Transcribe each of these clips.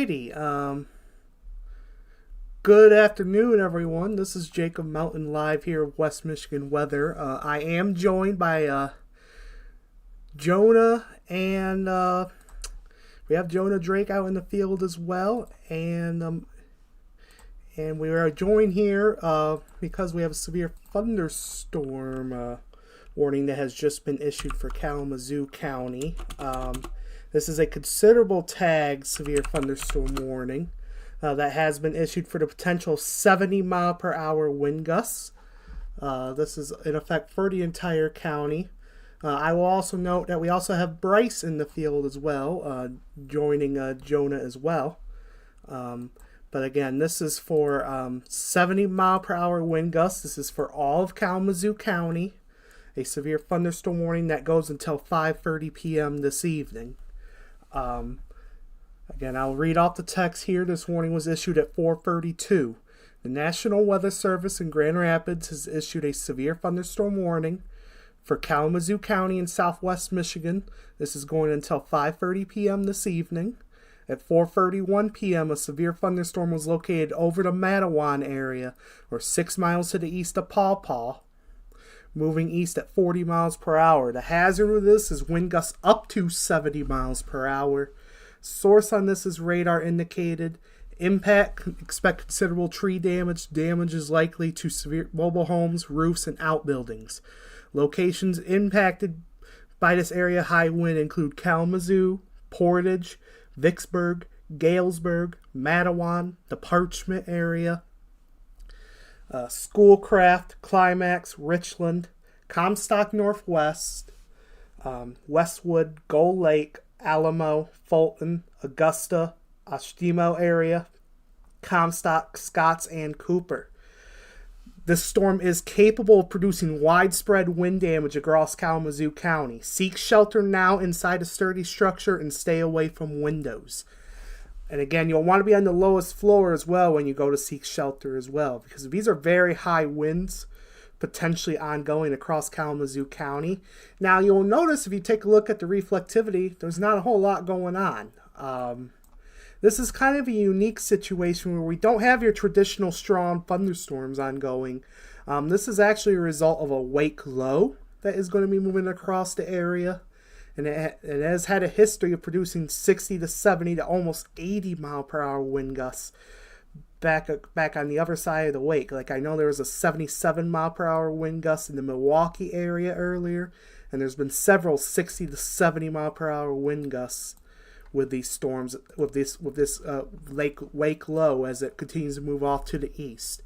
Alrighty. Good afternoon, everyone. This is Jacob Mountain live here of West Michigan Weather. I am joined by Jonah and we have Jonah Drake out in the field as well, and we are joined here because we have a severe thunderstorm warning that has just been issued for Kalamazoo County. This is a considerable tag severe thunderstorm warning that has been issued for the potential 70 mile per hour wind gusts. This is in effect for the entire county. I will also note that we also have Bryce in the field as well, joining Jonah as well. But again, this is for 70 mile per hour wind gusts. This is for all of Kalamazoo County. A severe thunderstorm warning that goes until 5:30 p.m. this evening. Again, I'll read off the text here. This warning was issued at 4:32. The National Weather Service in Grand Rapids has issued a severe thunderstorm warning for Kalamazoo County in southwest Michigan. This is going until 5:30 p.m. this evening. At 4:31 p.m., a severe thunderstorm was located over the Matawan area, or 6 miles to the east of Paw Paw, moving east at 40 miles per hour. The hazard of this is wind gusts up to 70 miles per hour. Source on this is radar indicated. Impact, expect considerable tree damage. Damage is likely to severe mobile homes, roofs, and outbuildings. Locations impacted by this area high wind include Kalamazoo, Portage, Vicksburg, Galesburg, Matawan, the Parchment area, Schoolcraft, Climax, Richland, Comstock Northwest, Westwood, Gold Lake, Alamo, Fulton, Augusta, Oshtemo area, Comstock, Scotts, and Cooper. This storm is capable of producing widespread wind damage across Kalamazoo County. Seek shelter now inside a sturdy structure and stay away from windows. And again, you'll want to be on the lowest floor as well when you go to seek shelter as well, because these are very high winds potentially ongoing across Kalamazoo County. Now, you'll notice if you take a look at the reflectivity, there's not a whole lot going on. This is kind of a unique situation where we don't have your traditional strong thunderstorms ongoing. This is actually a result of a wake low that is going to be moving across the area. And it has had a history of producing 60 to 70 to almost 80 mile per hour wind gusts back on the other side of the wake. Like, I know there was a 77 mile per hour wind gust in the Milwaukee area earlier, and there's been several 60 to 70 mile per hour wind gusts with these storms, with this wake low as it continues to move off to the east.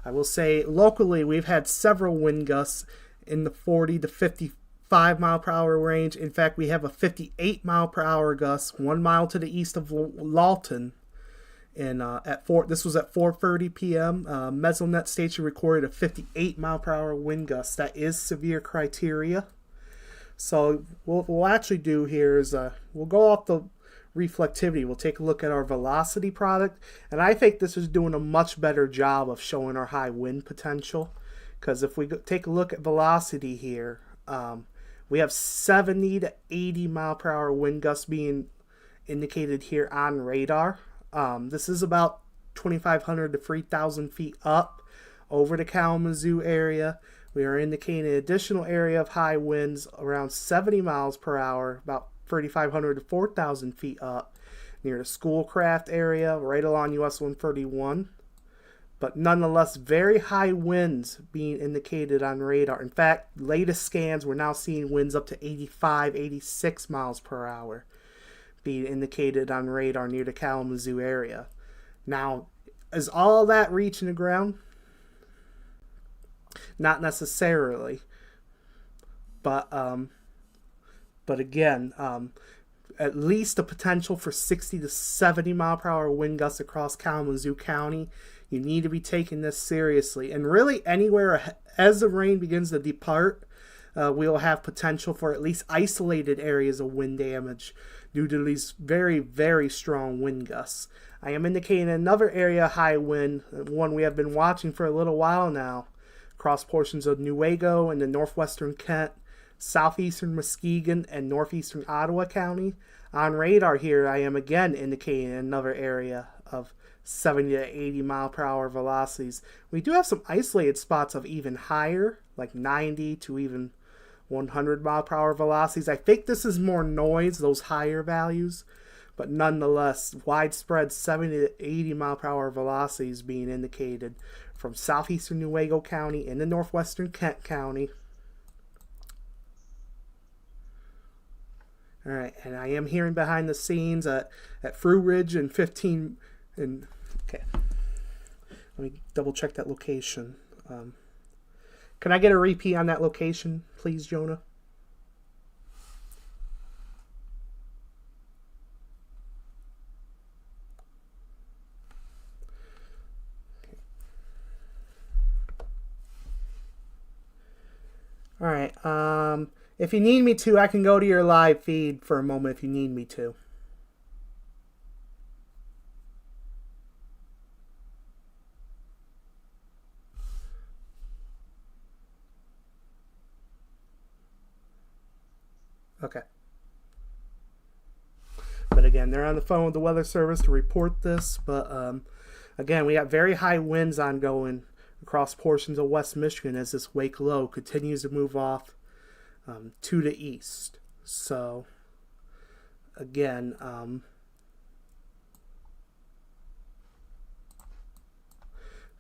I will say locally we've had several wind gusts in the 40 to 55 mile per hour range. In fact, we have a 58 mile per hour gust 1 mile to the east of Lawton. And this was at 4:30 p.m. Mesonet station recorded a 58 mile per hour wind gust. That is severe criteria. So what we'll actually do here is we'll go off the reflectivity. We'll take a look at our velocity product, and I think this is doing a much better job of showing our high wind potential, because if we take a look at velocity here, we have 70 to 80 mile per hour wind gusts being indicated here on radar. This is about 2,500 to 3,000 feet up over the Kalamazoo area. We are indicating an additional area of high winds around 70 miles per hour, about 3,500 to 4,000 feet up near the Schoolcraft area, right along US 131. But nonetheless, very high winds being indicated on radar. In fact, latest scans, we're now seeing winds up to 85, 86 miles per hour being indicated on radar near the Kalamazoo area. Now, is all that reaching the ground? Not necessarily. But again, at least the potential for 60 to 70 mile per hour wind gusts across Kalamazoo County. You need to be taking this seriously. And really anywhere as the rain begins to depart, we will have potential for at least isolated areas of wind damage due to these very, very strong wind gusts. I am indicating another area of high wind, one we have been watching for a little while now, across portions of Newaygo and the northwestern Kent, southeastern Muskegon, and northeastern Ottawa County. On radar here, I am again indicating another area of 70 to 80 mile per hour velocities. We do have some isolated spots of even higher, like 90 to even 100 mile per hour velocities. I think this is more noise, those higher values, but nonetheless, widespread 70 to 80 mile per hour velocities being indicated from southeastern Newaygo County into northwestern Kent County. All right, and I am hearing behind the scenes at Fruit Ridge and 15 and okay. Let me double check that location. Can I get a repeat on that location, please, Jonah? All right. If you need me to, I can go to your live feed for a moment if you need me to. Okay. But again, they're on the phone with the Weather Service to report this. But again, we got very high winds ongoing across portions of West Michigan as this wake low continues to move off to the east. So again,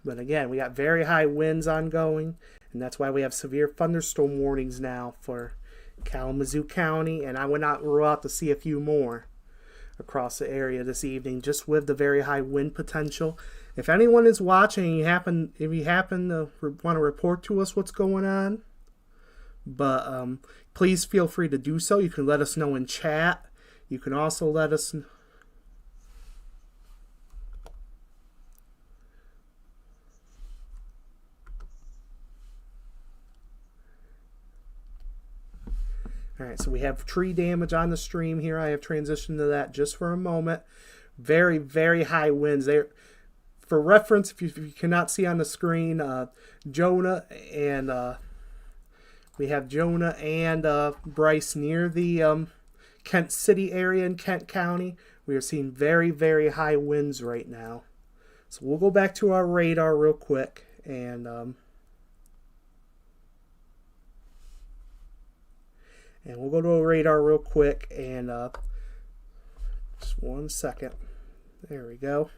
but again, we got very high winds ongoing, and that's why we have severe thunderstorm warnings now for Kalamazoo County, and I would not rule out to see a few more across the area this evening, just with the very high wind potential. If anyone is watching, if you happen to want to report to us what's going on, but please feel free to do so. You can let us know in chat. You can also let us know. Alright, so we have tree damage on the stream here. I have transitioned to that just for a moment. Very, very high winds. For reference, if you cannot see on the screen, Jonah and we have Jonah and Bryce near the Kent City area in Kent County. We are seeing very, very high winds right now. So we'll go back to our radar real quick and we'll go to a radar real quick and just 1 second. There we go.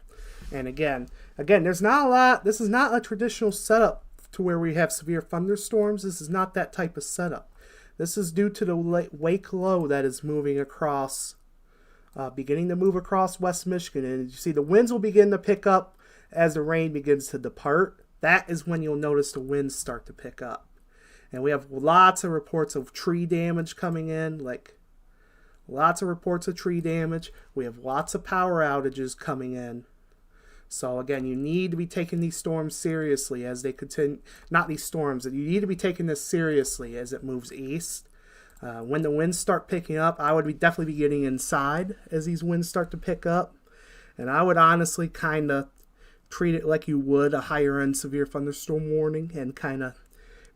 And again, there's not a lot. This is not a traditional setup to where we have severe thunderstorms. This is not that type of setup. This is due to the wake low that is moving across, beginning to move across West Michigan. And you see the winds will begin to pick up as the rain begins to depart. That is when you'll notice the winds start to pick up. And we have lots of reports of tree damage coming in, like lots of reports of tree damage. We have lots of power outages coming in. So again, you need to be taking these storms seriously as they continue. Not these storms, you need to be taking this seriously as it moves east. When the winds start picking up, I would definitely be getting inside as these winds start to pick up. And I would honestly kind of treat it like you would a higher end severe thunderstorm warning and kind of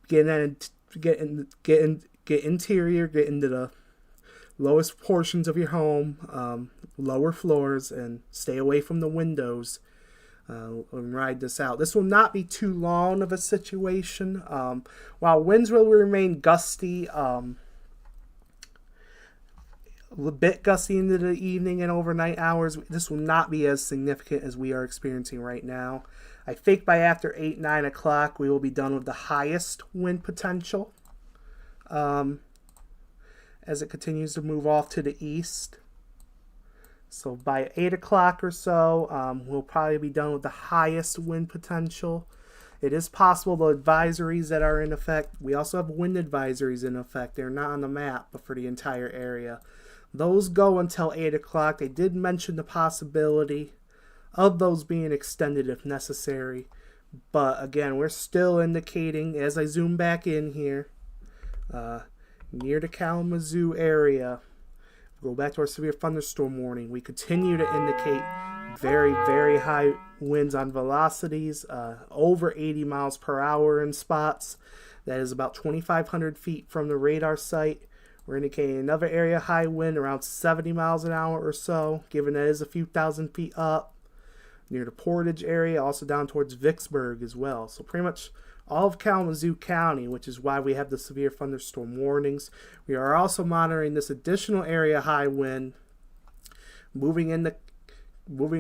get interior, get into the lowest portions of your home, lower floors, and stay away from the windows and ride this out. This will not be too long of a situation. While winds will remain gusty, a bit gusty into the evening and overnight hours, this will not be as significant as we are experiencing right now. I think by after 8, 9 o'clock, we will be done with the highest wind potential as it continues to move off to the east. So by 8 o'clock or so, we'll probably be done with the highest wind potential. It is possible the advisories that are in effect, we also have wind advisories in effect. They're not on the map, but for the entire area. Those go until 8 o'clock. They did mention the possibility of those being extended if necessary. But again, we're still indicating, as I zoom back in here, near the Kalamazoo area, go back to our severe thunderstorm warning, we continue to indicate Very, very high winds on velocities, over 80 miles per hour in spots. That is about 2,500 feet from the radar site. We're indicating another area high wind around 70 miles an hour or so, given that it is a few thousand feet up near the Portage area, also down towards Vicksburg as well. So pretty much all of Kalamazoo County, which is why we have the severe thunderstorm warnings. We are also monitoring this additional area high wind moving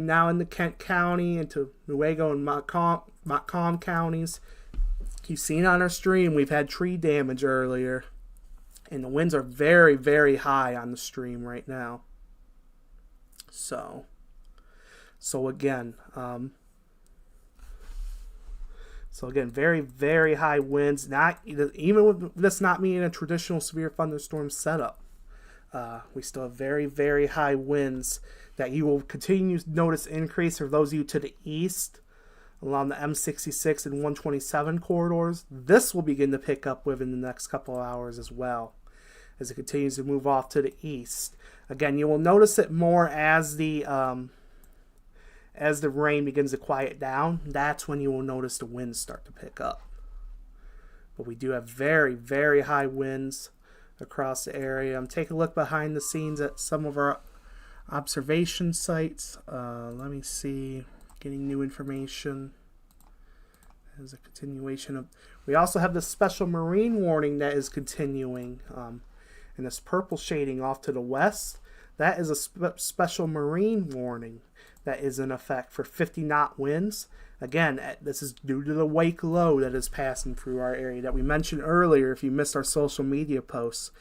now into Kent County, into Newaygo and Montcalm counties. You've seen on our stream, we've had tree damage earlier, and the winds are very, very high on the stream right now. So again, very, very high winds. Not even with this not being a traditional severe thunderstorm setup, we still have very, very high winds that you will continue to notice increase for those of you to the east along the M66 and 127 corridors. This will begin to pick up within the next couple of hours as well, as it continues to move off to the east. Again, you will notice it more as the rain begins to quiet down. That's when you will notice the winds start to pick up. But we do have very, very high winds across the area. I'm taking a look behind the scenes at some of our observation sites. Let me see. Getting new information. As a continuation of, we also have the special marine warning that is continuing, and this purple shading off to the west. That is a special marine warning that is in effect for 50-knot winds. Again, this is due to the wake low that is passing through our area that we mentioned earlier. If you missed our social media posts,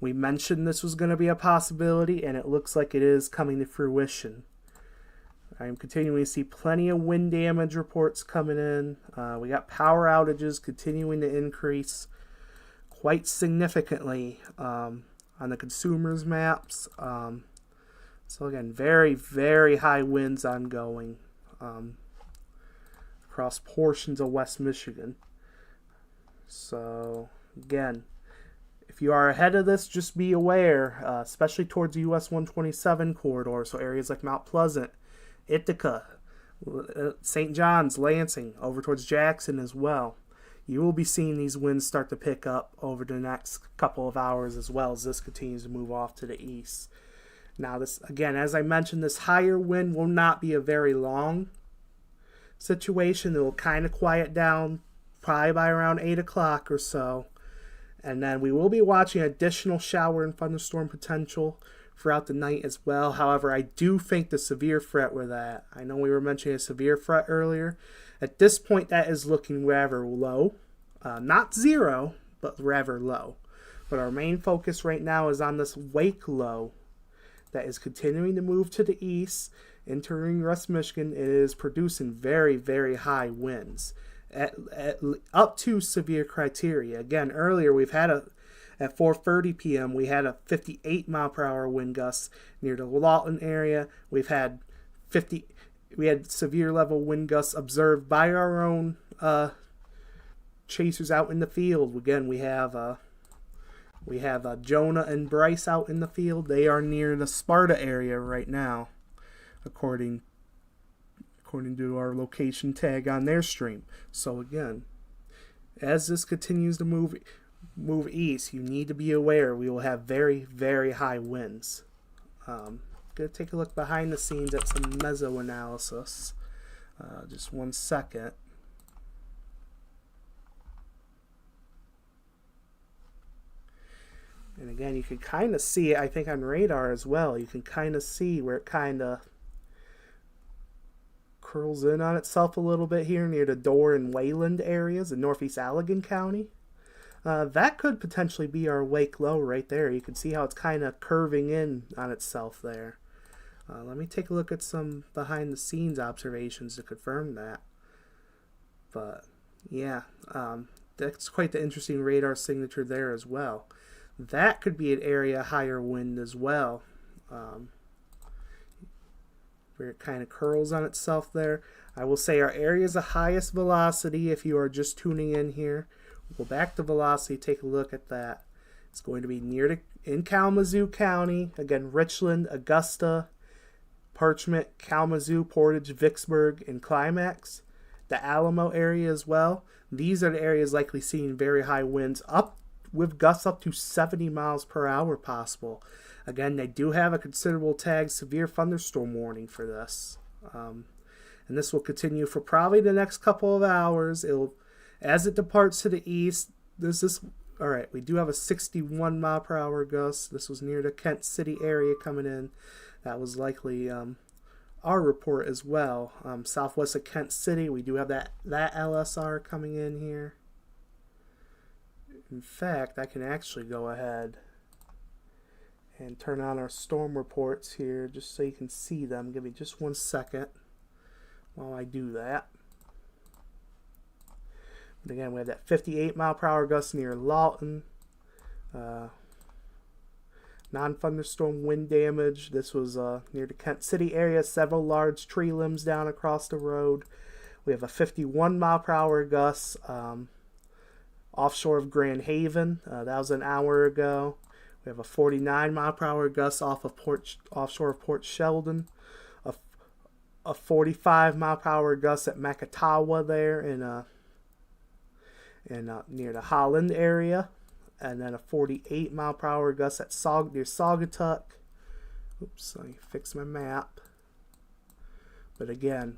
we mentioned this was going to be a possibility, and it looks like it is coming to fruition. I'm continuing to see plenty of wind damage reports coming in. We got power outages continuing to increase quite significantly on the consumers maps. So again, very, very high winds ongoing across portions of West Michigan. So again, if you are ahead of this, just be aware, especially towards the US 127 corridor, so areas like Mount Pleasant, Ithaca, St. John's, Lansing, over towards Jackson as well. You will be seeing these winds start to pick up over the next couple of hours as well as this continues to move off to the east. Now this, again, as I mentioned, this higher wind will not be a very long situation. It will kind of quiet down probably by around 8 o'clock or so. And then we will be watching additional shower and thunderstorm potential throughout the night as well. However, I do think the severe threat with that, I know we were mentioning a severe threat earlier. At this point, that is looking rather low. Not zero, but rather low. But our main focus right now is on this wake low that is continuing to move to the east, entering West Michigan. It is producing very, very high winds at up to severe criteria. Again, earlier we've had at 4:30 p.m. we had a 58 mile per hour wind gust near the Lawton area. We had severe level wind gusts observed by our own chasers out in the field. Again, we have Jonah and Bryce out in the field. They are near the Sparta area right now, according to our location tag on their stream. So again, as this continues to move east, you need to be aware we will have very, very high winds. Gonna take a look behind the scenes at some meso analysis. Just 1 second. And again, you can kind of see it, I think, on radar as well. You can kind of see where it kind of curls in on itself a little bit here near the Door and Wayland areas in northeast Allegan County. That could potentially be our wake low right there. You can see how it's kind of curving in on itself there. Let me take a look at some behind the scenes observations to confirm that. But yeah, that's quite the interesting radar signature there as well. That could be an area higher wind as well, where it kind of curls on itself there. I will say our areas of highest velocity, if you are just tuning in here, we'll go back to velocity, take a look at that. It's going to be in Kalamazoo County, again, Richland, Augusta, Parchment, Kalamazoo, Portage, Vicksburg, and Climax. The Alamo area as well. These are the areas likely seeing very high winds, up with gusts up to 70 miles per hour possible. Again, they do have a considerable tag severe thunderstorm warning for this. And this will continue for probably the next couple of hours. As it departs to the east, all right, we do have a 61 mile per hour gust. This was near the Kent City area coming in. That was likely our report as well. Southwest of Kent City, we do have that LSR coming in here. In fact, I can actually go ahead and turn on our storm reports here just so you can see them. Give me just 1 second while I do that. But again, we have that 58 mile per hour gust near Lawton. Non-thunderstorm wind damage. This was near the Kent City area. Several large tree limbs down across the road. We have a 51 mile per hour gust offshore of Grand Haven. That was an hour ago. We have a 49 mile per hour gust offshore of Port Sheldon. A 45 mile per hour gust at Makatawa there near the Holland area. And then a 48 mile per hour gust at near Saugatuck. Oops, let me fix my map. But again,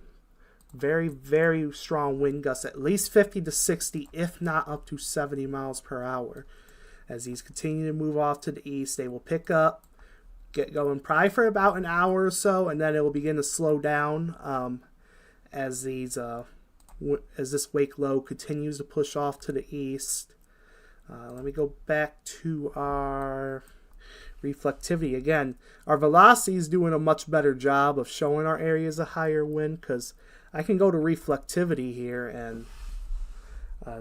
very, very strong wind gusts, at least 50 to 60, if not up to 70 miles per hour. As these continue to move off to the east, they will pick up, get going probably for about an hour or so, and then it will begin to slow down as this wake low continues to push off to the east. Let me go back to our reflectivity. Again, our velocity is doing a much better job of showing our areas of higher wind, because I can go to reflectivity here and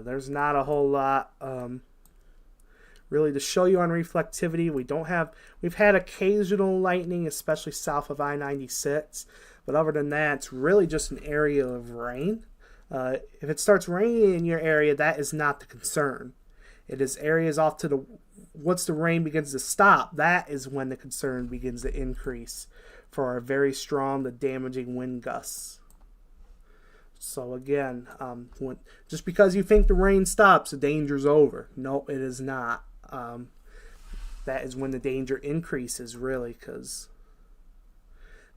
there's not a whole lot really to show you on reflectivity. We've had occasional lightning, especially south of I-96, but other than that, it's really just an area of rain. If it starts raining in your area, that is not the concern. It is areas off to once the rain begins to stop, that is when the concern begins to increase for our very strong, the damaging wind gusts. So again, just because you think the rain stops, the danger's over. No, it is not. That is when the danger increases, really, because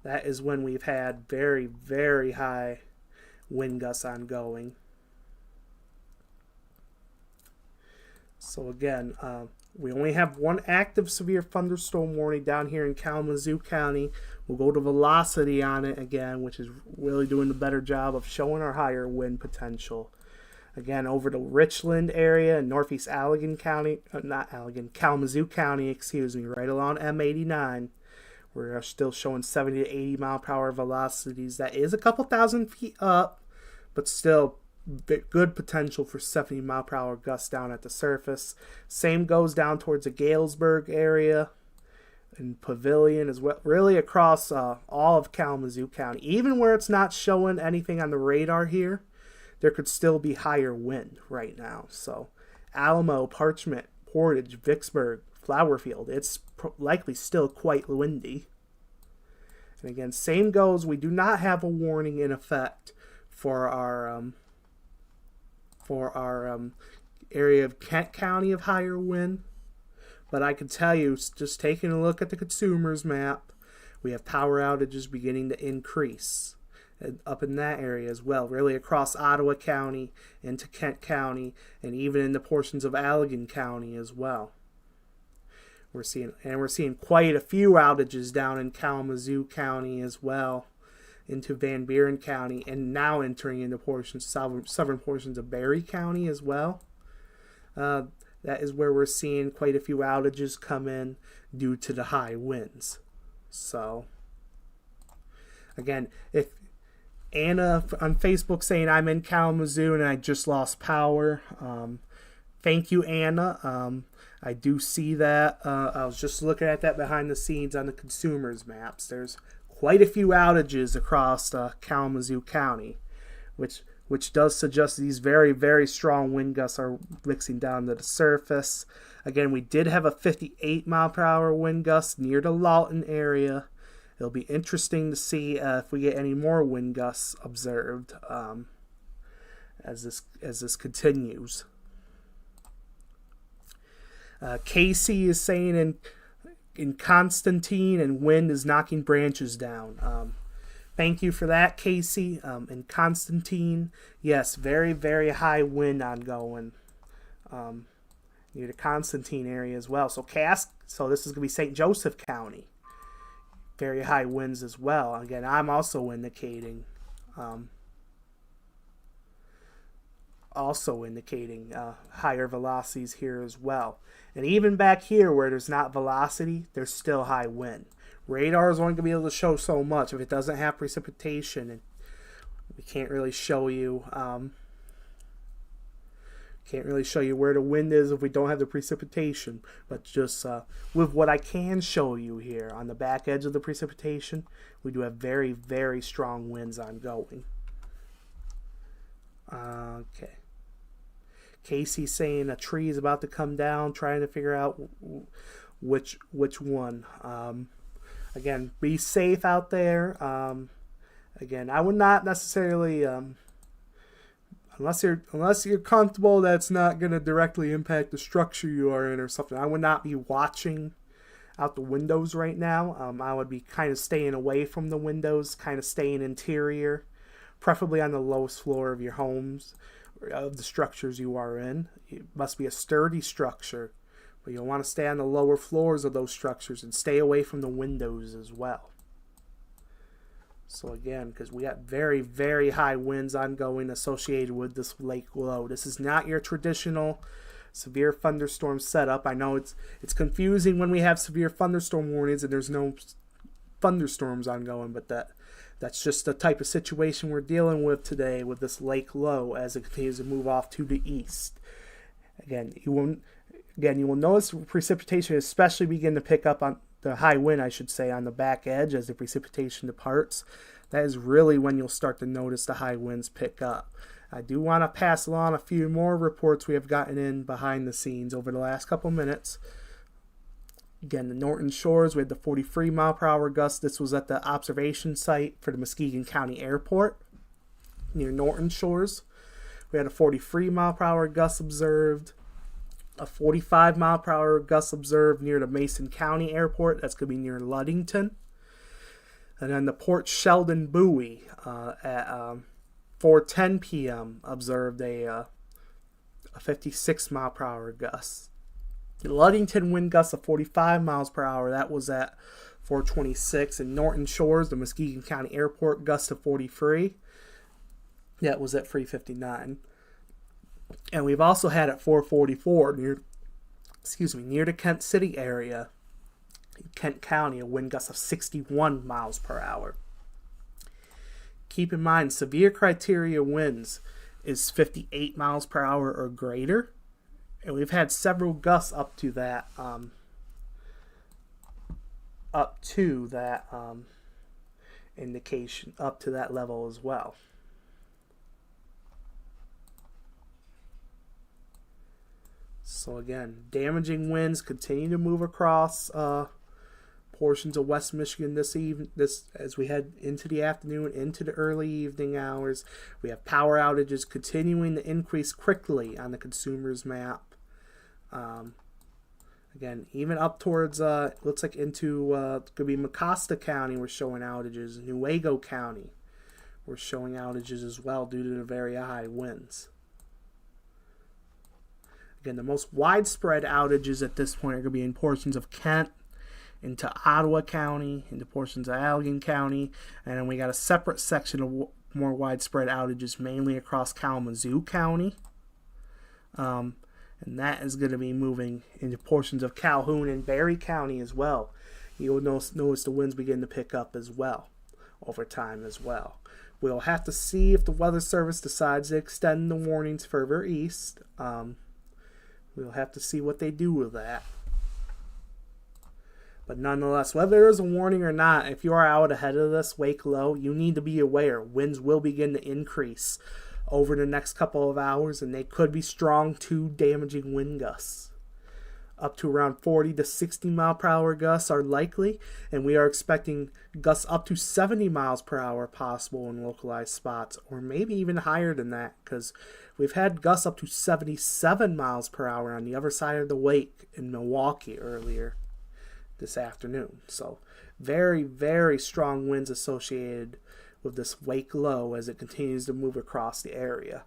that is when we've had very, very high wind gusts ongoing. So again, we only have one active severe thunderstorm warning down here in Kalamazoo County. We'll go to velocity on it again, which is really doing a better job of showing our higher wind potential. Again, over the Richland area in northeast Kalamazoo County, right along M89. We're still showing 70 to 80 mile per hour velocities. That is a couple thousand feet up, but still good potential for 70 mile per hour gusts down at the surface. Same goes down towards the Galesburg area and Pavilion as well, really across all of Kalamazoo County. Even where it's not showing anything on the radar here, there could still be higher wind right now. So Alamo, Parchment, Portage, Vicksburg, Flowerfield, it's likely still quite windy. And again, same goes, we do not have a warning in effect for our area of Kent County of higher wind. But I can tell you, just taking a look at the consumer's map, we have power outages beginning to increase up in that area as well, really across Ottawa County into Kent County and even in the portions of Allegan County as well. We're seeing quite a few outages down in Kalamazoo County as well, into Van Buren County, and now entering into southern portions of Barry County as well. That is where we're seeing quite a few outages come in due to the high winds. So, again, if Anna on Facebook saying I'm in Kalamazoo and I just lost power, thank you, Anna. I do see that. I was just looking at that behind the scenes on the consumer's maps. There's quite a few outages across Kalamazoo County, which does suggest these very, very strong wind gusts are mixing down to the surface. Again, we did have a 58 mile per hour wind gust near the Lawton area, it'll be interesting to see if we get any more wind gusts observed as this continues. Casey is saying in Constantine, and wind is knocking branches down. Thank you for that, Casey. In Constantine, yes, very, very high wind ongoing near the Constantine area as well. So this is going to be St. Joseph County. Very high winds as well. Again, I'm also indicating higher velocities here as well. And even back here where there's not velocity, there's still high wind. Radar is only going to be able to show so much. If it doesn't have precipitation, and we can't really show you where the wind is if we don't have the precipitation. But just with what I can show you here on the back edge of the precipitation, we do have very, very strong winds ongoing. Okay. Casey's saying a tree is about to come down, trying to figure out which one. Again, be safe out there. Again, I would not necessarily, unless you're comfortable that's not going to directly impact the structure you are in or something, I would not be watching out the windows right now. I would be kind of staying away from the windows, kind of staying interior, preferably on the lowest floor of your homes, of the structures you are in. It must be a sturdy structure, but you'll want to stay on the lower floors of those structures and stay away from the windows as well. So again, because we got very, very high winds ongoing associated with this lake low. This is not your traditional severe thunderstorm setup. I know it's confusing when we have severe thunderstorm warnings and there's no thunderstorms ongoing, but that's just the type of situation we're dealing with today with this lake low as it continues to move off to the east. Again, you will notice precipitation especially begin to pick up on the high wind, I should say, on the back edge as the precipitation departs. That is really when you'll start to notice the high winds pick up. I do want to pass along a few more reports we have gotten in behind the scenes over the last couple minutes. Again, the Norton Shores, we had the 43 mile per hour gust. This was at the observation site for the Muskegon County Airport near Norton Shores. We had a 43 mile per hour gust observed. A 45 mile per hour gust observed near the Mason County Airport. That's going to be near Ludington. And then the Port Sheldon buoy at 4:10 p.m. observed a 56 mile per hour gust. The Ludington wind gust of 45 miles per hour, that was at 4:26. And Norton Shores, the Muskegon County Airport, gust of 43. That was at 3:59. And we've also had at 4:44 near the Kent City area, Kent County, a wind gust of 61 miles per hour. Keep in mind, severe criteria winds is 58 miles per hour or greater. And we've had several gusts up to that indication, up to that level as well. So again, damaging winds continue to move across portions of West Michigan this as we head into the afternoon, into the early evening hours. We have power outages continuing to increase quickly on the consumer's map. Again, even up towards looks like into could be Mecosta County, we're showing outages. Newaygo County, we're showing outages as well due to the very high winds. Again, the most widespread outages at this point are going to be in portions of Kent, into Ottawa County, into portions of Allegan County, and then we got a separate section of more widespread outages mainly across Kalamazoo County. And that is going to be moving into portions of Calhoun and Berry County as well. You'll notice the winds begin to pick up as well over time as well. We'll have to see if the Weather Service decides to extend the warnings further east. We'll have to see what they do with that. But nonetheless, whether there is a warning or not, if you are out ahead of this wake low, you need to be aware. Winds will begin to increase over the next couple of hours, and they could be strong to damaging wind gusts. up to around 40 to 60 mile per hour gusts are likely, and we are expecting gusts up to 70 miles per hour possible in localized spots, or maybe even higher than that, because we've had gusts up to 77 miles per hour on the other side of the lake in Milwaukee earlier this afternoon. So very, very strong winds associated with this wake low as it continues to move across the area.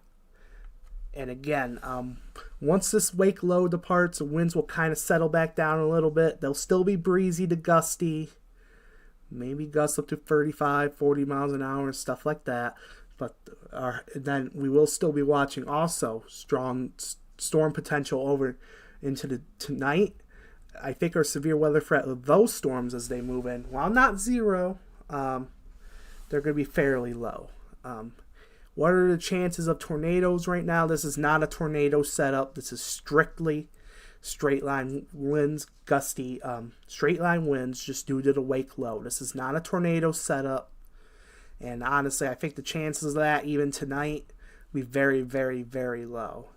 And again, once this wake low departs, the winds will kind of settle back down a little bit. They'll still be breezy to gusty, maybe gusts up to 35, 40 miles an hour and stuff like that. But then we will still be watching also strong storm potential over into tonight. I think our severe weather threat of those storms as they move in, while not zero, they're going to be fairly low. What are the chances of tornadoes right now? This is not a tornado setup. This is strictly straight line winds, gusty straight line winds just due to the wake low. This is not a tornado setup. And honestly, I think the chances of that even tonight will be very, very, very low.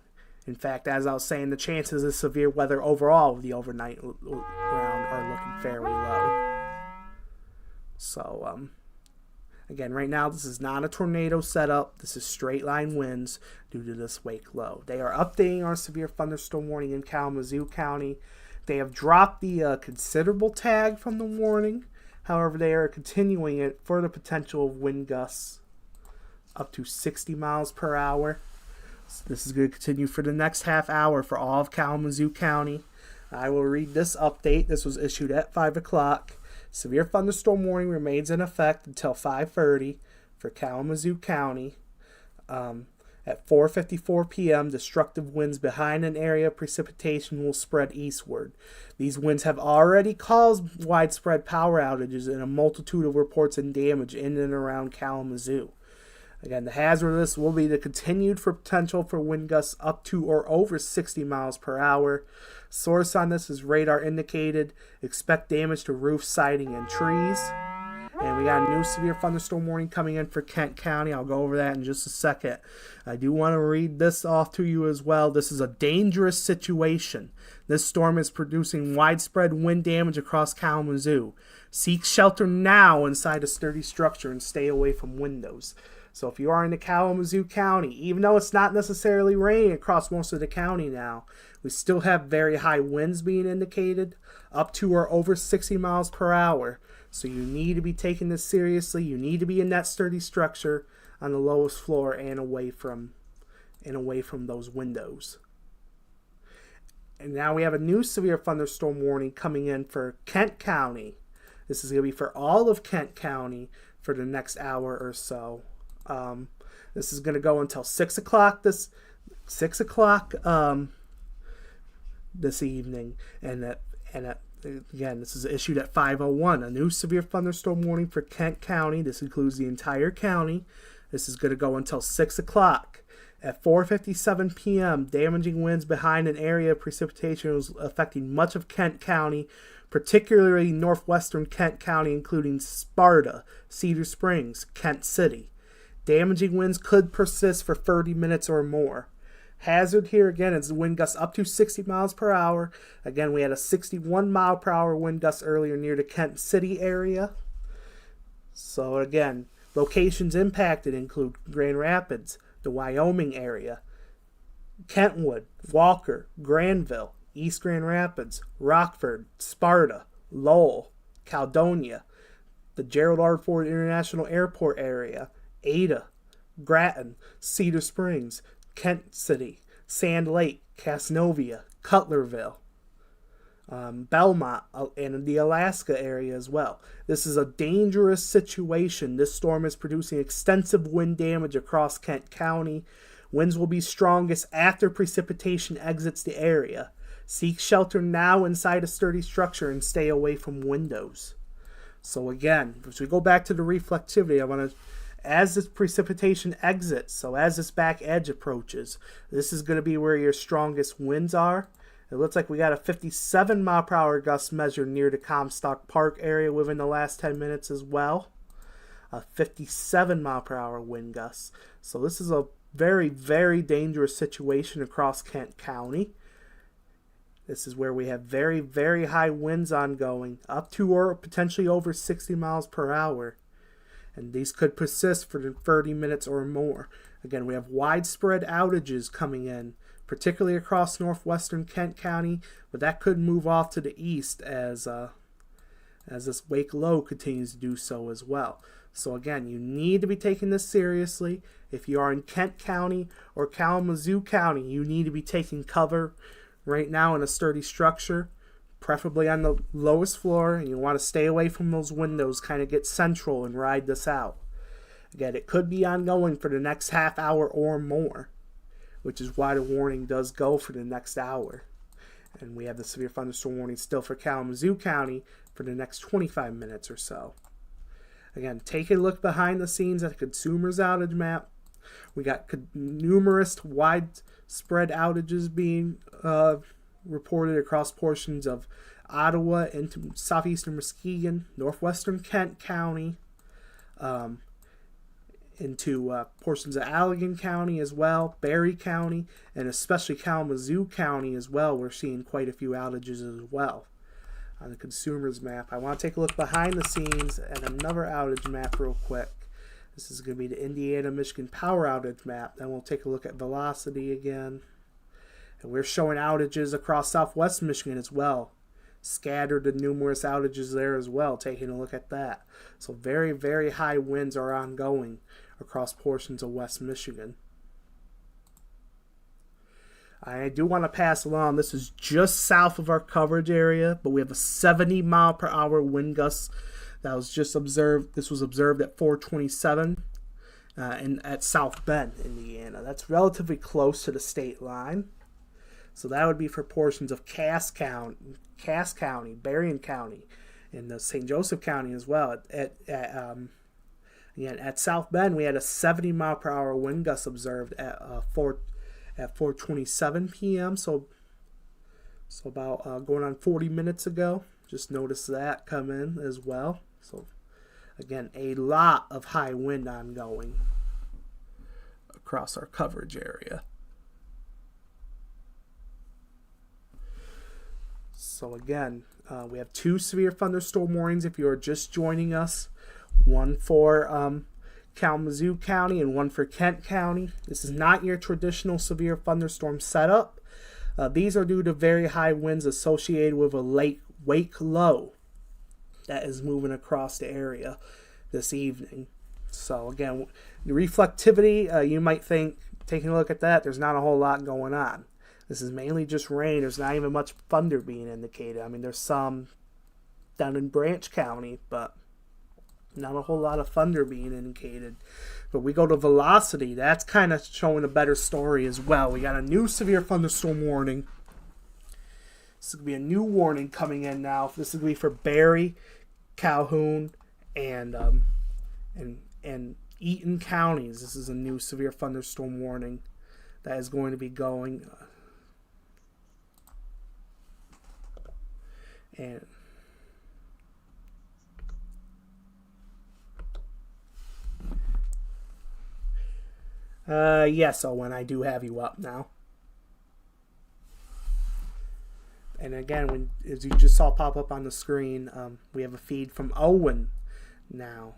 In fact, as I was saying, the chances of severe weather overall of the overnight round are looking fairly low. So, again, right now, this is not a tornado setup. This is straight line winds due to this wake low. They are updating our severe thunderstorm warning in Kalamazoo County. They have dropped the considerable tag from the warning. However, they are continuing it for the potential of wind gusts up to 60 miles per hour. So this is going to continue for the next half hour for all of Kalamazoo County. I will read this update. This was issued at 5 o'clock. Severe thunderstorm warning remains in effect until 5:30 for Kalamazoo County. At 4:54 p.m., destructive winds behind an area of precipitation will spread eastward. These winds have already caused widespread power outages and a multitude of reports and damage in and around Kalamazoo. Again, the hazard of this will be the continued potential for wind gusts up to or over 60 miles per hour. Source on this is radar indicated. Expect damage to roof, siding, and trees. And we got a new severe thunderstorm warning coming in for Kent County. I'll go over that in just a second. I do want to read this off to you as well. This is a dangerous situation. This storm is producing widespread wind damage across Kalamazoo. Seek shelter now inside a sturdy structure and stay away from windows. So if you are in the Kalamazoo County, even though it's not necessarily raining across most of the county now, we still have very high winds being indicated, up to or over 60 miles per hour. So you need to be taking this seriously. You need to be in that sturdy structure on the lowest floor and away from those windows. And now we have a new severe thunderstorm warning coming in for Kent County. This is going to be for all of Kent County for the next hour or so. This is going to go until 6 o'clock this evening, and again, this is issued at 5:01. A new severe thunderstorm warning for Kent County. This includes the entire county. This is going to go until 6 o'clock. At 4:57 p.m., damaging winds behind an area of precipitation was affecting much of Kent County, particularly northwestern Kent County, including Sparta, Cedar Springs, Kent City. Damaging winds could persist for 30 minutes or more. Hazard here again is wind gusts up to 60 miles per hour. Again, we had a 61 mile per hour wind gust earlier near the Kent City area. So again, locations impacted include Grand Rapids, the Wyoming area, Kentwood, Walker, Granville, East Grand Rapids, Rockford, Sparta, Lowell, Caledonia, the Gerald R. Ford International Airport area, Ada, Grattan, Cedar Springs, Kent City, Sand Lake, Casnovia, Cutlerville, Belmont, and the Alaska area as well. This is a dangerous situation. This storm is producing extensive wind damage across Kent County. Winds will be strongest after precipitation exits the area. Seek shelter now inside a sturdy structure and stay away from windows. So again, as we go back to the reflectivity, I want to, as this precipitation exits, so as this back edge approaches, this is going to be where your strongest winds are. It looks like we got a 57 mile per hour gust measured near the Comstock Park area within the last 10 minutes as well. A 57 mile per hour wind gusts. So this is a very, very dangerous situation across Kent County. This is where we have very, very high winds ongoing, up to or potentially over 60 miles per hour. And these could persist for 30 minutes or more. Again, we have widespread outages coming in, particularly across northwestern Kent County, but that could move off to the east as this wake low continues to do so as well. So again, you need to be taking this seriously. If you are in Kent County or Kalamazoo County, you need to be taking cover right now in a sturdy structure, preferably on the lowest floor, and you want to stay away from those windows, kind of get central and ride this out. Again, it could be ongoing for the next half hour or more, which is why the warning does go for the next hour. And we have the severe thunderstorm warning still for Kalamazoo County for the next 25 minutes or so. Again, take a look behind the scenes at the consumer's outage map. We got numerous widespread outages being reported across portions of Ottawa into southeastern Muskegon, northwestern Kent County, into portions of Allegan County as well, Barry County, and especially Kalamazoo County as well. We're seeing quite a few outages as well. On the consumer's map, I want to take a look behind the scenes at another outage map real quick. This is going to be the Indiana-Michigan power outage map. Then we'll take a look at velocity again. And we're showing outages across southwest Michigan as well. Scattered and numerous outages there as well, taking a look at that. So very, very high winds are ongoing across portions of West Michigan. I do want to pass along, this is just south of our coverage area, but we have a 70 mile per hour wind gust that was just observed. This was observed at 427 at South Bend, Indiana. That's relatively close to the state line. So that would be for portions of Cass County, Berrien County, and the St. Joseph County as well. At South Bend, we had a 70 mile per hour wind gust observed at 4:27 p.m. So about going on 40 minutes ago. Just noticed that come in as well. So again, a lot of high wind ongoing across our coverage area. So again, we have two severe thunderstorm warnings if you are just joining us. One for Kalamazoo County and one for Kent County. This is not your traditional severe thunderstorm setup. These are due to very high winds associated with a late wake low that is moving across the area this evening. So again, the reflectivity, you might think, taking a look at that, there's not a whole lot going on. This is mainly just rain. There's not even much thunder being indicated. I mean, there's some down in Branch County, but not a whole lot of thunder being indicated. But we go to velocity. That's kind of showing a better story as well. We got a new severe thunderstorm warning. This is going to be a new warning coming in now. This is going to be for Barry, Calhoun, and Eaton counties. This is a new severe thunderstorm warning that is going to be going. Yes, Owen, I do have you up now. And again, as you just saw pop up on the screen, we have a feed from Owen now.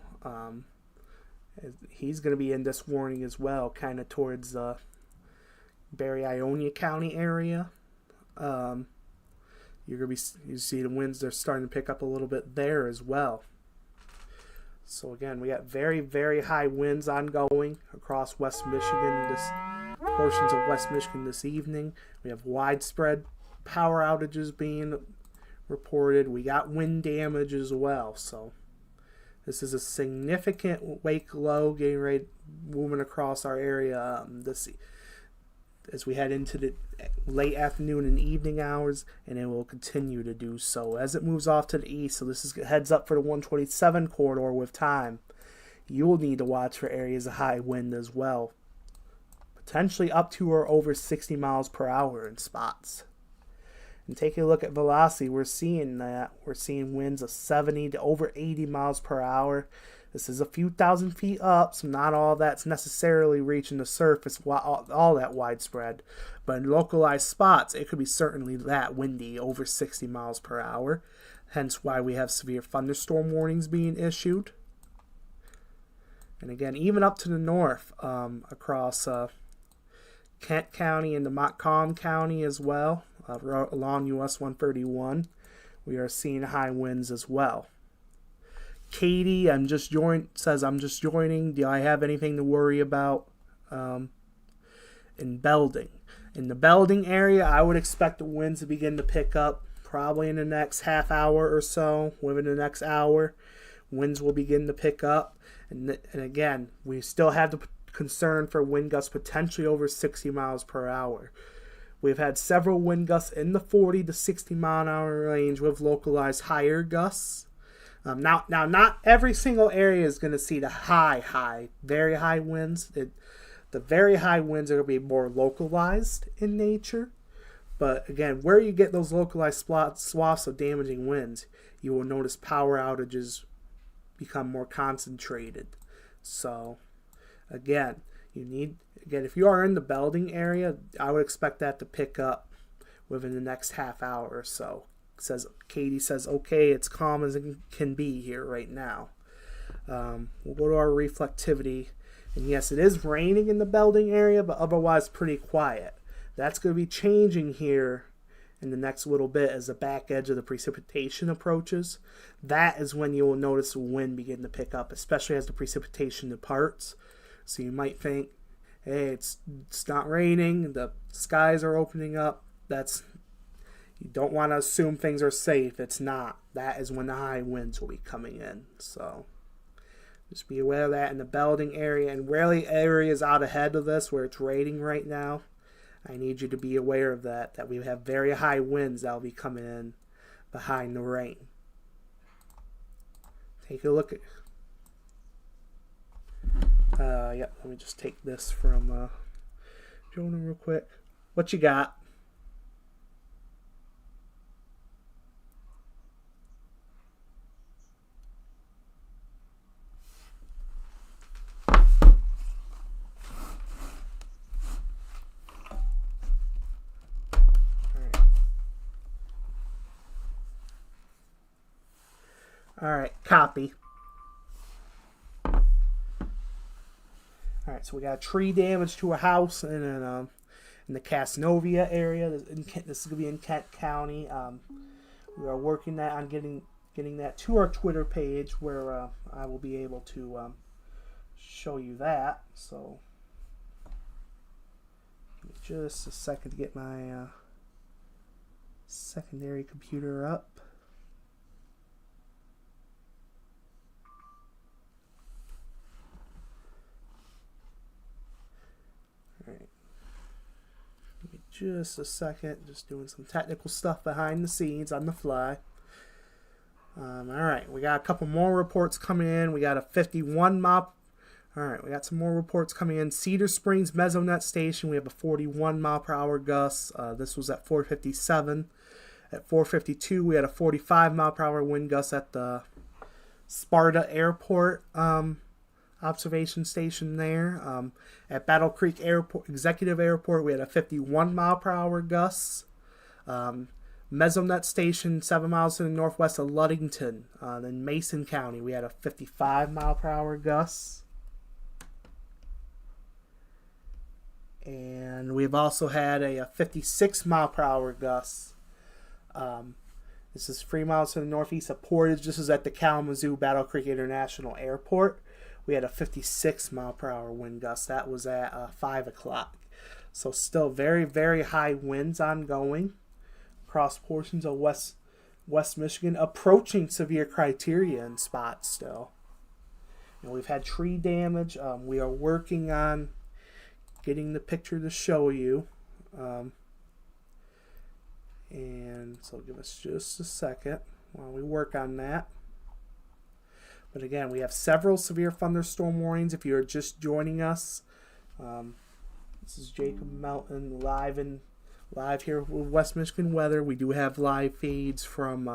He's going to be in this warning as well, kind of towards the Barry-Ionia County area. You see the winds, they're starting to pick up a little bit there as well. So again, we got very, very high winds ongoing across West Michigan, portions of West Michigan this evening. We have widespread power outages being reported. We got wind damage as well. So this is a significant wake low getting ready, moving across our area as we head into the late afternoon and evening hours, and it will continue to do so as it moves off to the east. So this is heads up for the 127 corridor with time. You will need to watch for areas of high wind as well, potentially up to or over 60 miles per hour in spots. And taking a look at velocity, we're seeing that. We're seeing winds of 70 to over 80 miles per hour. This is a few thousand feet up, so not all that's necessarily reaching the surface all that widespread. But in localized spots, it could be certainly that windy, over 60 miles per hour. Hence why we have severe thunderstorm warnings being issued. And again, even up to the north, across Kent County and the Montcalm County as well, along US 131, we are seeing high winds as well. Katie, says I'm just joining. Do I have anything to worry about in Belding? In the Belding area, I would expect the winds to begin to pick up probably in the next half hour or so. Within the next hour, winds will begin to pick up. And again, we still have the concern for wind gusts potentially over 60 miles per hour. We've had several wind gusts in the 40 to 60 mile an hour range with localized higher gusts. Now, not every single area is going to see the very high winds. The very high winds are going to be more localized in nature. But again, where you get those localized swaths of damaging winds, you will notice power outages become more concentrated. So, again, if you are in the Belding area, I would expect that to pick up within the next half hour or so. Katie says, okay, it's calm as it can be here right now. We'll go to our reflectivity. And yes, it is raining in the Belding area, but otherwise pretty quiet. That's going to be changing here in the next little bit as the back edge of the precipitation approaches. That is when you will notice the wind begin to pick up, especially as the precipitation departs. So you might think, hey, it's not raining, the skies are opening up. You don't want to assume things are safe. It's not. That is when the high winds will be coming in. So just be aware of that in the Belding area, and rarely areas out ahead of this where it's raining right now. I need you to be aware of that we have very high winds that will be coming in behind the rain. Take a look at... let me just take this from Jonah real quick. What you got? Alright, copy. Alright, so we got tree damage to a house in the Casnovia area. This is going to be in Kent County. We are working on getting that to our Twitter page where I will be able to show you that. So, give me just a second to get my secondary computer up. Alright. Give me just a second. Just doing some technical stuff behind the scenes on the fly. Alright, we got a couple more reports coming in. We got a 51 mile. Alright, we got some more reports coming in. Cedar Springs Mesonet Station, we have a 41 mile per hour gust. This was at 4:57. At 4:52, we had a 45 mile per hour wind gust at the Sparta Airport observation station there. At Battle Creek Airport, Executive Airport, we had a 51 mile per hour gust. Mesonet Station, 7 miles to the northwest of Ludington. In Mason County, we had a 55 mile per hour gust. And we've also had a 56 mile per hour gust. This is 3 miles to the northeast of Portage. This is at the Kalamazoo Battle Creek International Airport. We had a 56 mile per hour wind gust. That was at 5 o'clock. So still very, very high winds ongoing across portions of West Michigan, approaching severe criteria in spots still. We've had tree damage. We are working on getting the picture to show you. And so give us just a second while we work on that. But again, we have several severe thunderstorm warnings if you're just joining us. This is Jacob Melton live live here with West Michigan weather. We do have live feeds from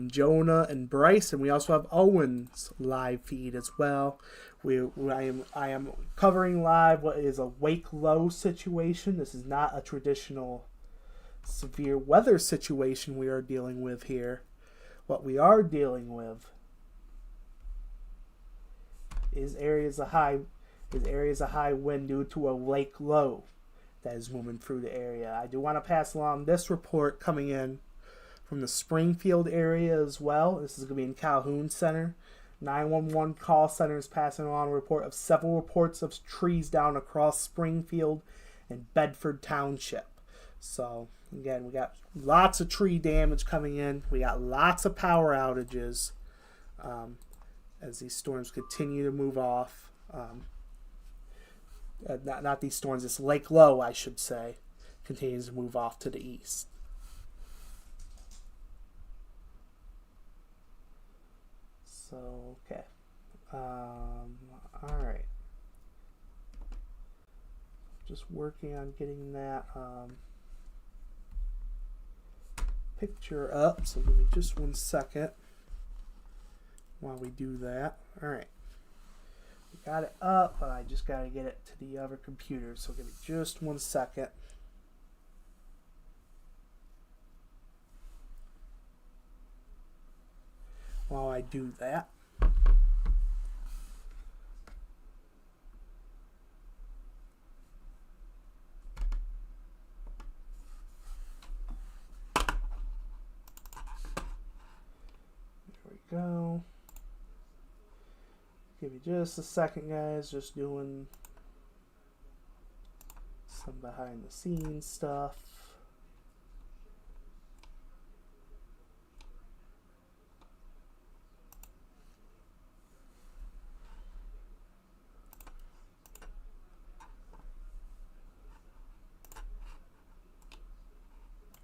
Jonah and Bryce, and we also have Owen's live feed as well. I am covering live what is a wake low situation. This is not a traditional severe weather situation we are dealing with here. What we are dealing with is areas of high wind due to a lake low that is moving through the area. I do want to pass along this report coming in from the Springfield area as well. This is going to be in Calhoun Center. 911 call center is passing along a report of several reports of trees down across Springfield and Bedford Township. So again, we got lots of tree damage coming in. We got lots of power outages as these storms continue to move off. Not these storms, this lake low, I should say, continues to move off to the east. So, okay. Alright. Just working on getting that picture up, so give me just 1 second while we do that. Alright. We got it up, but I just got to get it to the other computer, so give me just 1 second. While I do that. Go. Give me just a second, guys. Just doing some behind the scenes stuff.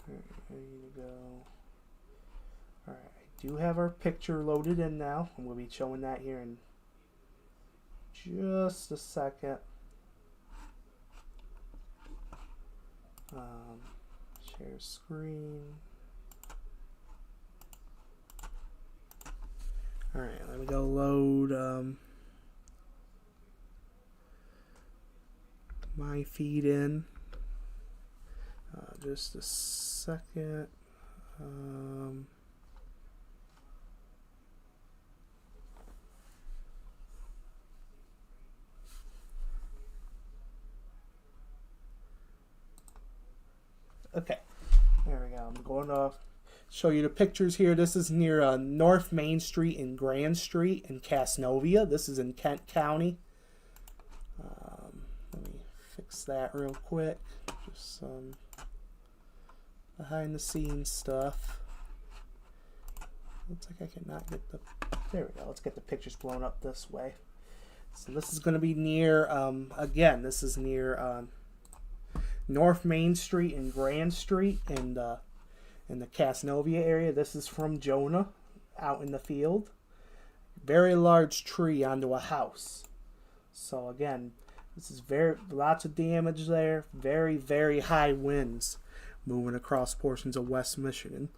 Alright, ready to go. Alright. Do have our picture loaded in now, and we'll be showing that here in just a second. Share screen. Alright, let me go load my feed in. Just a second. Okay, there we go. I'm going to show you the pictures here. This is near North Main Street and Grand Street in Casnovia. This is in Kent County. Let me fix that real quick. Just some behind the scenes stuff. Looks like I cannot get the... There we go. Let's get the pictures blown up this way. So this is going to be near, again, this is near... North Main Street and Grand Street in the Casnovia area. This is from Jonah out in the field. Very large tree onto a house. So again, this is lots of damage there. Very, very high winds moving across portions of West Michigan.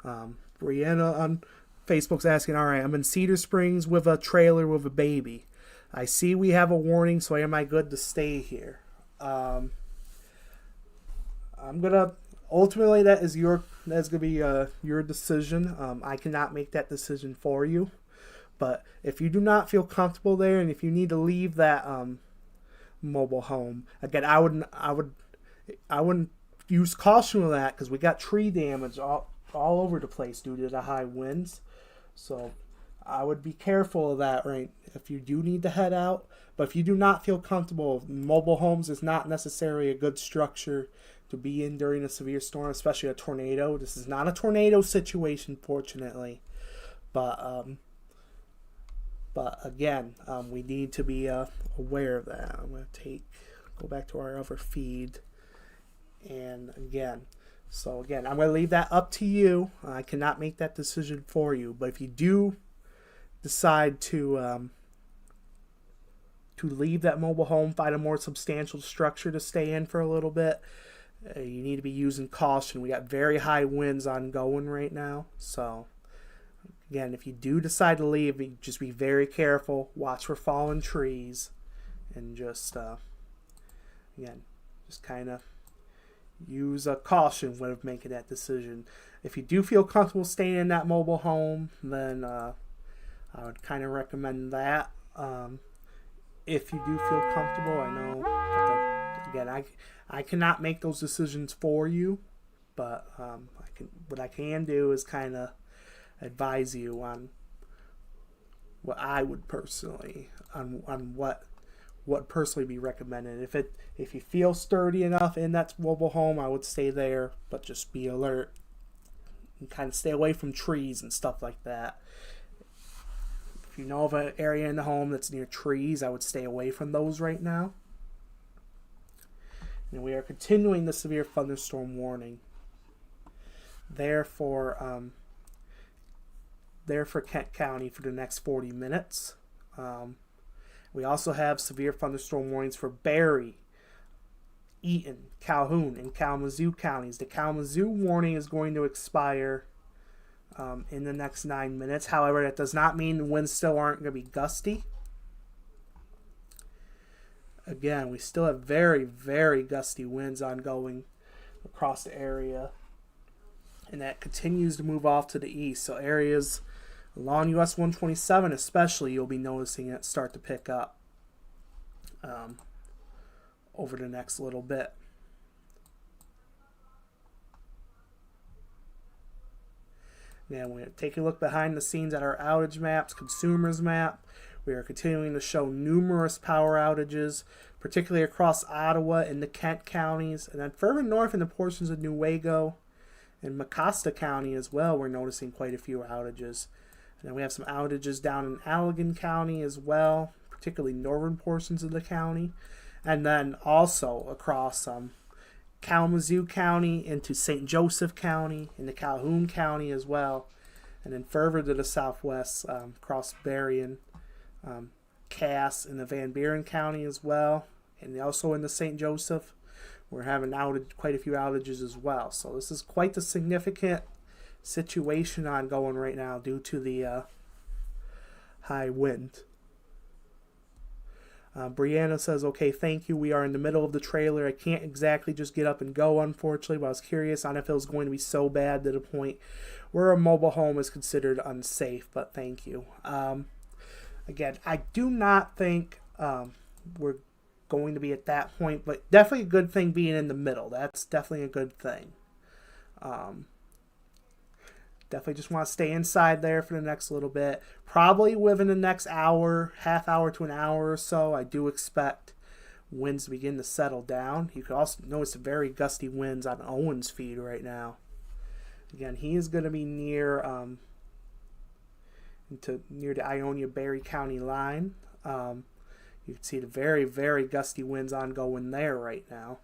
Brianna on Facebook's asking, all right, I'm in Cedar Springs with a trailer with a baby. I see we have a warning, so am I good to stay here? I'm gonna ultimately that's gonna be your decision. I cannot make that decision for you. But if you do not feel comfortable there, and if you need to leave that mobile home, again, I wouldn't use caution with that because we got tree damage all over the place due to the high winds. So I would be careful of that, right? If you do need to head out, but if you do not feel comfortable, mobile homes is not necessarily a good structure to be in during a severe storm, especially a tornado. This is not a tornado situation, fortunately, but again, we need to be aware of that. I'm going to go back to our other feed, and again, I'm going to leave that up to you. I cannot make that decision for you, but if you do decide to leave that mobile home, find a more substantial structure to stay in for a little bit, you need to be using caution. We got very high winds ongoing right now. So, again, if you do decide to leave, just be very careful. Watch for fallen trees. And just, again, just kind of use a caution when making that decision. If you do feel comfortable staying in that mobile home, then I would kind of recommend that. If you do feel comfortable, I know, again, I cannot make those decisions for you, but what I can do is kind of advise you on what I would personally, on what personally be recommended. If you feel sturdy enough in that mobile home, I would stay there, but just be alert and kind of stay away from trees and stuff like that. If you know of an area in the home that's near trees, I would stay away from those right now. And we are continuing the severe thunderstorm warning. Therefore, Kent County for the next 40 minutes. We also have severe thunderstorm warnings for Berry, Eaton, Calhoun, and Kalamazoo counties. The Kalamazoo warning is going to expire in the next 9 minutes. However, that does not mean the winds still aren't going to be gusty. Again, we still have very, very gusty winds ongoing across the area. And that continues to move off to the east. So areas along US 127 especially, you'll be noticing it start to pick up over the next little bit. Now we're going to take a look behind the scenes at our outage maps, consumers map. We are continuing to show numerous power outages, particularly across Ottawa and the Kent counties, and then further north in the portions of Newaygo and Mecosta County as well. We're noticing quite a few outages. And then we have some outages down in Allegan County as well, particularly northern portions of the county. And then also across Kalamazoo County into St. Joseph County, into Calhoun County as well. And then further to the southwest, across Berrien, Cass, and the Van Buren County as well. And also in the St. Joseph, we're having quite a few outages as well. So this is quite the significant situation ongoing right now due to the high wind. Brianna says, okay, thank you. We are in the middle of the trailer. I can't exactly just get up and go, unfortunately, but I was curious on if it was going to be so bad to the point where a mobile home is considered unsafe, but thank you. Again, I do not think we're going to be at that point, but definitely a good thing being in the middle. That's definitely a good thing. Definitely just want to stay inside there for the next little bit. Probably within the next hour, half hour to an hour or so, I do expect winds to begin to settle down. You can also notice the very gusty winds on Owen's feed right now. Again, he is going to be near the Ionia-Berry County line. You can see the very, very gusty winds ongoing there right now.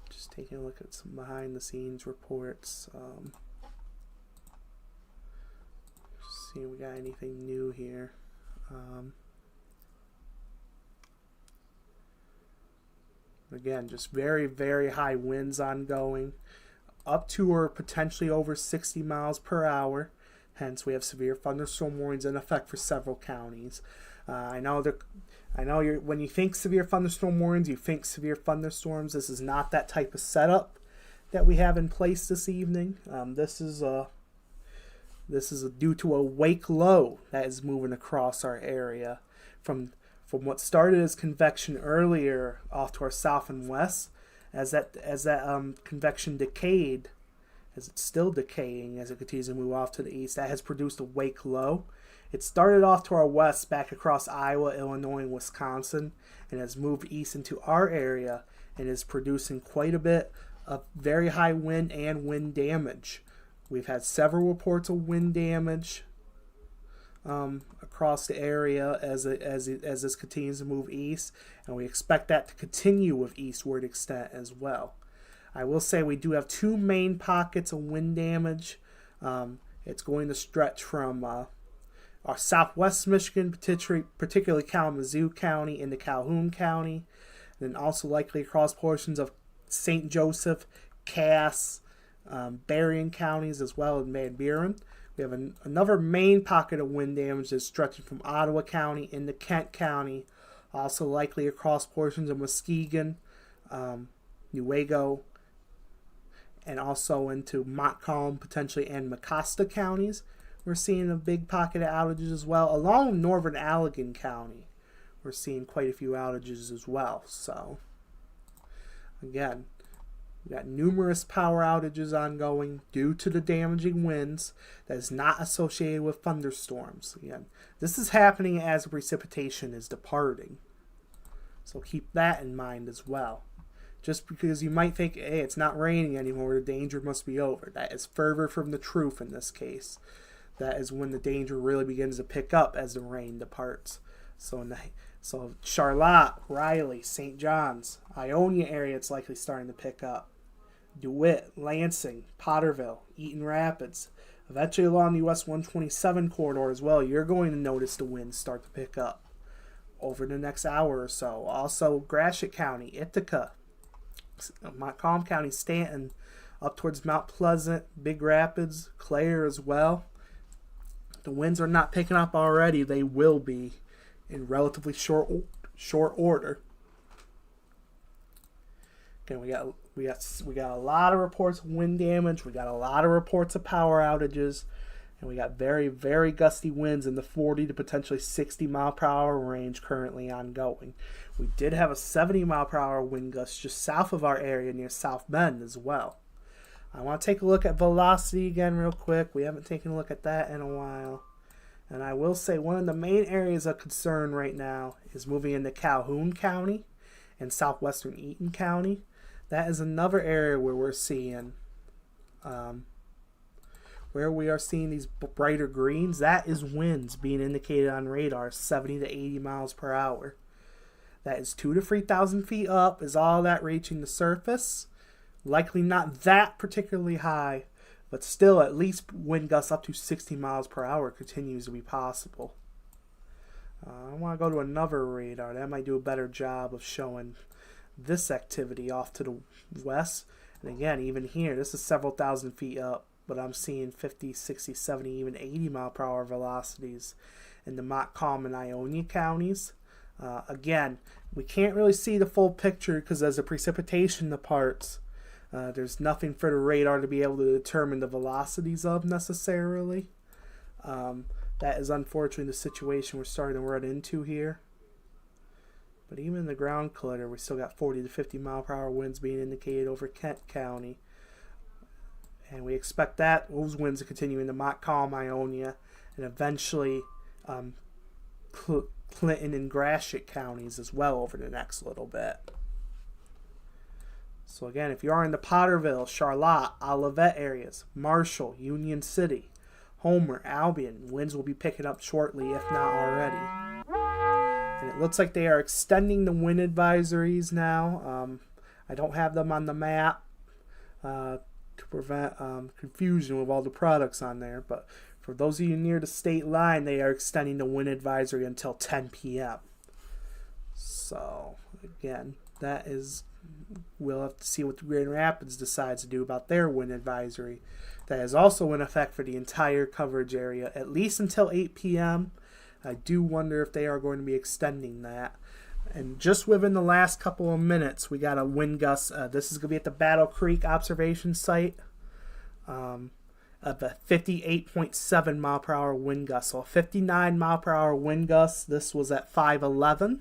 Just taking a look at some behind-the-scenes reports. See if we got anything new here. Again, just very, very high winds ongoing, up to or potentially over 60 miles per hour. Hence, we have severe thunderstorm warnings in effect for several counties. I know when you think severe thunderstorm warnings, you think severe thunderstorms. This is not that type of setup that we have in place this evening. This is due to a wake low that is moving across our area from what started as convection earlier off to our south and west. As that convection decayed, as it's still decaying as it continues to move off to the east, that has produced a wake low. It started off to our west back across Iowa, Illinois, and Wisconsin, and has moved east into our area and is producing quite a bit of very high wind and wind damage. We've had several reports of wind damage across the area as this continues to move east, and we expect that to continue with eastward extent as well. I will say we do have two main pockets of wind damage. It's going to stretch from our southwest Michigan, particularly Kalamazoo County, into Calhoun County, then also likely across portions of St. Joseph, Cass, Berrien counties, as well as Van Buren. We have another main pocket of wind damage that's stretching from Ottawa County into Kent County, also likely across portions of Muskegon, Newaygo, and also into Montcalm, potentially, and Mecosta counties. We're seeing a big pocket of outages as well. Along northern Allegan County, we're seeing quite a few outages as well. So, again, we got numerous power outages ongoing due to the damaging winds that is not associated with thunderstorms. Again, this is happening as precipitation is departing. So keep that in mind as well. Just because you might think, hey, it's not raining anymore, the danger must be over. That is further from the truth in this case. That is when the danger really begins to pick up as the rain departs. So Charlotte, Riley, St. John's, Ionia area, it's likely starting to pick up. DeWitt, Lansing, Potterville, Eaton Rapids. Eventually along the US 127 corridor as well, you're going to notice the winds start to pick up over the next hour or so. Also, Gratiot County, Ithaca, Montcalm County, Stanton, up towards Mount Pleasant, Big Rapids, Clare as well. The winds are not picking up already. They will be in relatively short order. Again, we got a lot of reports of wind damage. We got a lot of reports of power outages, and we got very, very gusty winds in the 40 to potentially 60 mile per hour range currently ongoing. We did have a 70 mile per hour wind gust just south of our area near South Bend as well. I want to take a look at velocity again real quick. We haven't taken a look at that in a while. And I will say one of the main areas of concern right now is moving into Calhoun County and southwestern Eaton County. That is another area where we're seeing, these brighter greens. That is winds being indicated on radar, 70 to 80 miles per hour. That is 2,000 to 3,000 feet up, is all that reaching the surface. Likely not that particularly high, but still at least wind gusts up to 60 miles per hour continues to be possible. I want to go to another radar. That might do a better job of showing this activity off to the west. And again, even here, this is several thousand feet up, but I'm seeing 50, 60, 70, even 80 mile per hour velocities in the Montcalm and Ionia counties. Again, we can't really see the full picture because as the precipitation departs, there's nothing for the radar to be able to determine the velocities of necessarily. That is unfortunately the situation we're starting to run into here. But even in the ground clutter, we still got 40 to 50 mile per hour winds being indicated over Kent County. And we expect those winds to continue into Montcalm, Ionia, and eventually Clinton and Gratiot counties as well over the next little bit. So again, if you are in the Potterville, Charlotte, Olivet areas, Marshall, Union City, Homer, Albion, winds will be picking up shortly, if not already. And it looks like they are extending the wind advisories now. I don't have them on the map to prevent confusion with all the products on there. But for those of you near the state line, they are extending the wind advisory until 10 p.m. So, again, we'll have to see what the Grand Rapids decides to do about their wind advisory. That is also in effect for the entire coverage area, at least until 8 p.m. I do wonder if they are going to be extending that. And just within the last couple of minutes, we got a wind gust. This is going to be at the Battle Creek observation site. Of a 58.7 mile per hour wind gust. So a 59 mile per hour wind gust. This was at 5:11.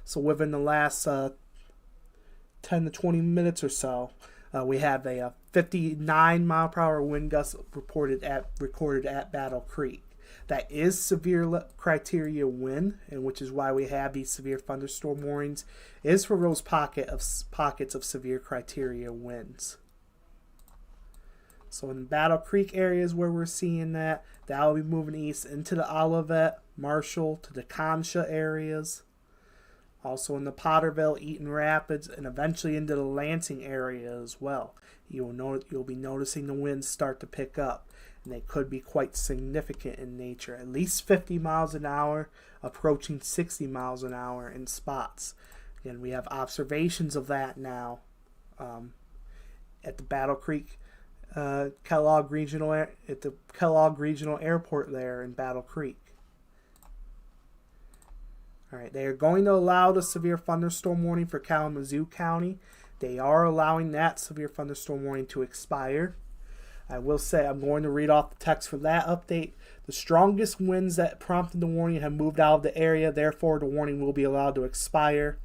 So within the last 10 to 20 minutes or so, we have a 59 mile per hour wind gust recorded at Battle Creek. That is severe criteria wind, and which is why we have these severe thunderstorm warnings, is for those pockets of severe criteria winds. So in Battle Creek areas where we're seeing that will be moving east into the Olivet, Marshall, to the Concha areas. Also in the Potterville, Eaton Rapids, and eventually into the Lansing area as well. You'll be noticing the winds start to pick up, and they could be quite significant in nature. At least 50 miles an hour, approaching 60 miles an hour in spots. And we have observations of that now at the Battle Creek Kellogg Regional at the Kellogg Regional Airport there in Battle Creek. All right, they are going to allow the severe thunderstorm warning for Kalamazoo County. They are allowing that severe thunderstorm warning to expire. I will say I'm going to read off the text for that update. The strongest winds that prompted the warning have moved out of the area, therefore the warning will be allowed to expire.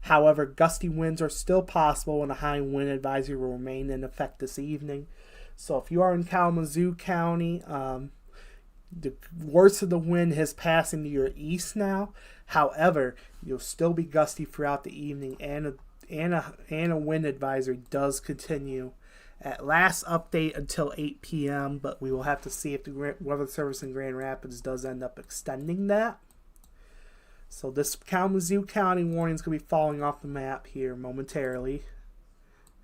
However, gusty winds are still possible and a high wind advisory will remain in effect this evening. So if you are in Kalamazoo County, the worst of the wind has passed into your east now. However, you'll still be gusty throughout the evening, and a wind advisory does continue at last update until 8 p.m., but we will have to see if the Weather Service in Grand Rapids does end up extending that. So this Kalamazoo County warning is going to be falling off the map here momentarily,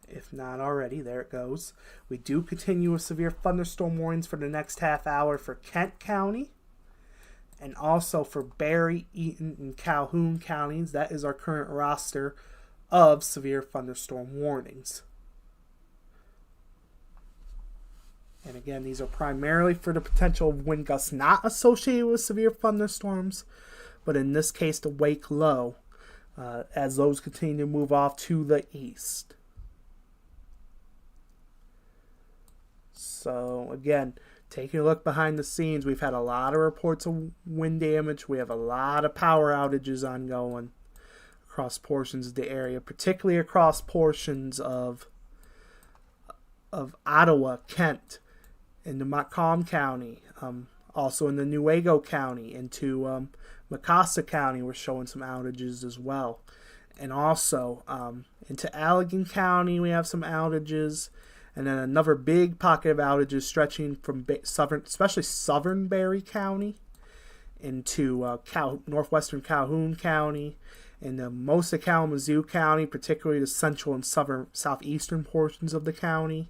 if not already. There it goes. We do continue with severe thunderstorm warnings for the next half hour for Kent County and also for Berry, Eaton, and Calhoun counties. That is our current roster of severe thunderstorm warnings. And again, these are primarily for the potential of wind gusts not associated with severe thunderstorms, but in this case, the wake low, as those continue to move off to the east. So again, taking a look behind the scenes, we've had a lot of reports of wind damage. We have a lot of power outages ongoing across portions of the area, particularly across portions of Ottawa, Kent, into Montcalm County, also in the Newaygo County, into Mecosta County, we're showing some outages as well. And also into Allegan County, we have some outages. And then another big pocket of outages stretching from especially southern Berry County into northwestern Calhoun County, and most of Kalamazoo County, particularly the central and southeastern portions of the county.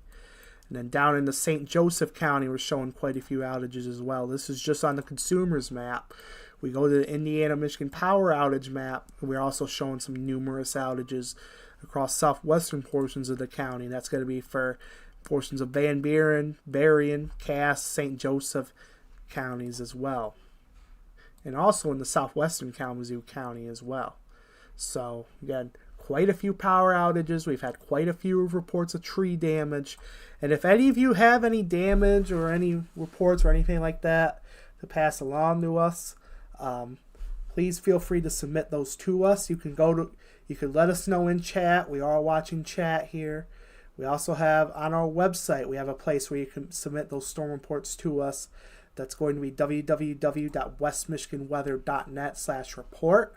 And then down into St. Joseph County, we're showing quite a few outages as well. This is just on the consumers map. We go to the Indiana-Michigan power outage map, and we're also showing some numerous outages across southwestern portions of the county. That's going to be for portions of Van Buren, Berrien, Cass, St. Joseph counties as well. And also in the southwestern Kalamazoo County as well. So, again, quite a few power outages. We've had quite a few reports of tree damage. And if any of you have any damage or any reports or anything like that to pass along to us, please feel free to submit those to us. You can let us know in chat. We are watching chat here. We also have on our website, we have a place where you can submit those storm reports to us. That's going to be www.westmichiganweather.net/report.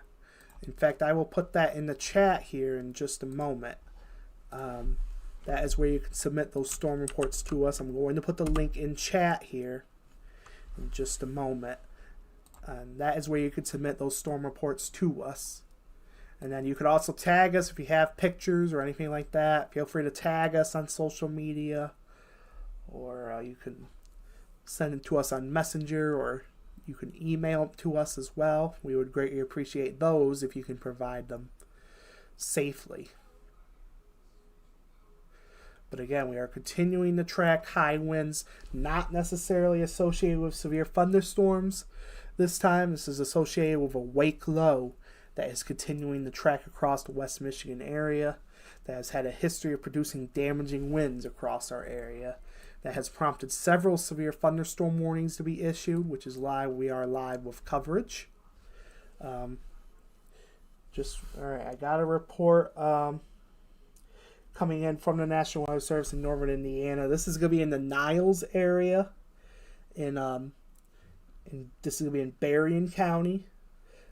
In fact, I will put that in the chat here in just a moment. That is where you can submit those storm reports to us. I'm going to put the link in chat here in just a moment. And that is where you can submit those storm reports to us. And then you could also tag us if you have pictures or anything like that. Feel free to tag us on social media. Or you can send it to us on Messenger, or you can email it to us as well. We would greatly appreciate those if you can provide them safely. But again, we are continuing to track high winds, not necessarily associated with severe thunderstorms. This time, this is associated with a wake low that is continuing to track across the West Michigan area, that has had a history of producing damaging winds across our area, that has prompted several severe thunderstorm warnings to be issued, which is why we are live with coverage. All right, I got a report coming in from the National Weather Service in northern Indiana. This is going to be in the Niles area, and this is going to be in Berrien County.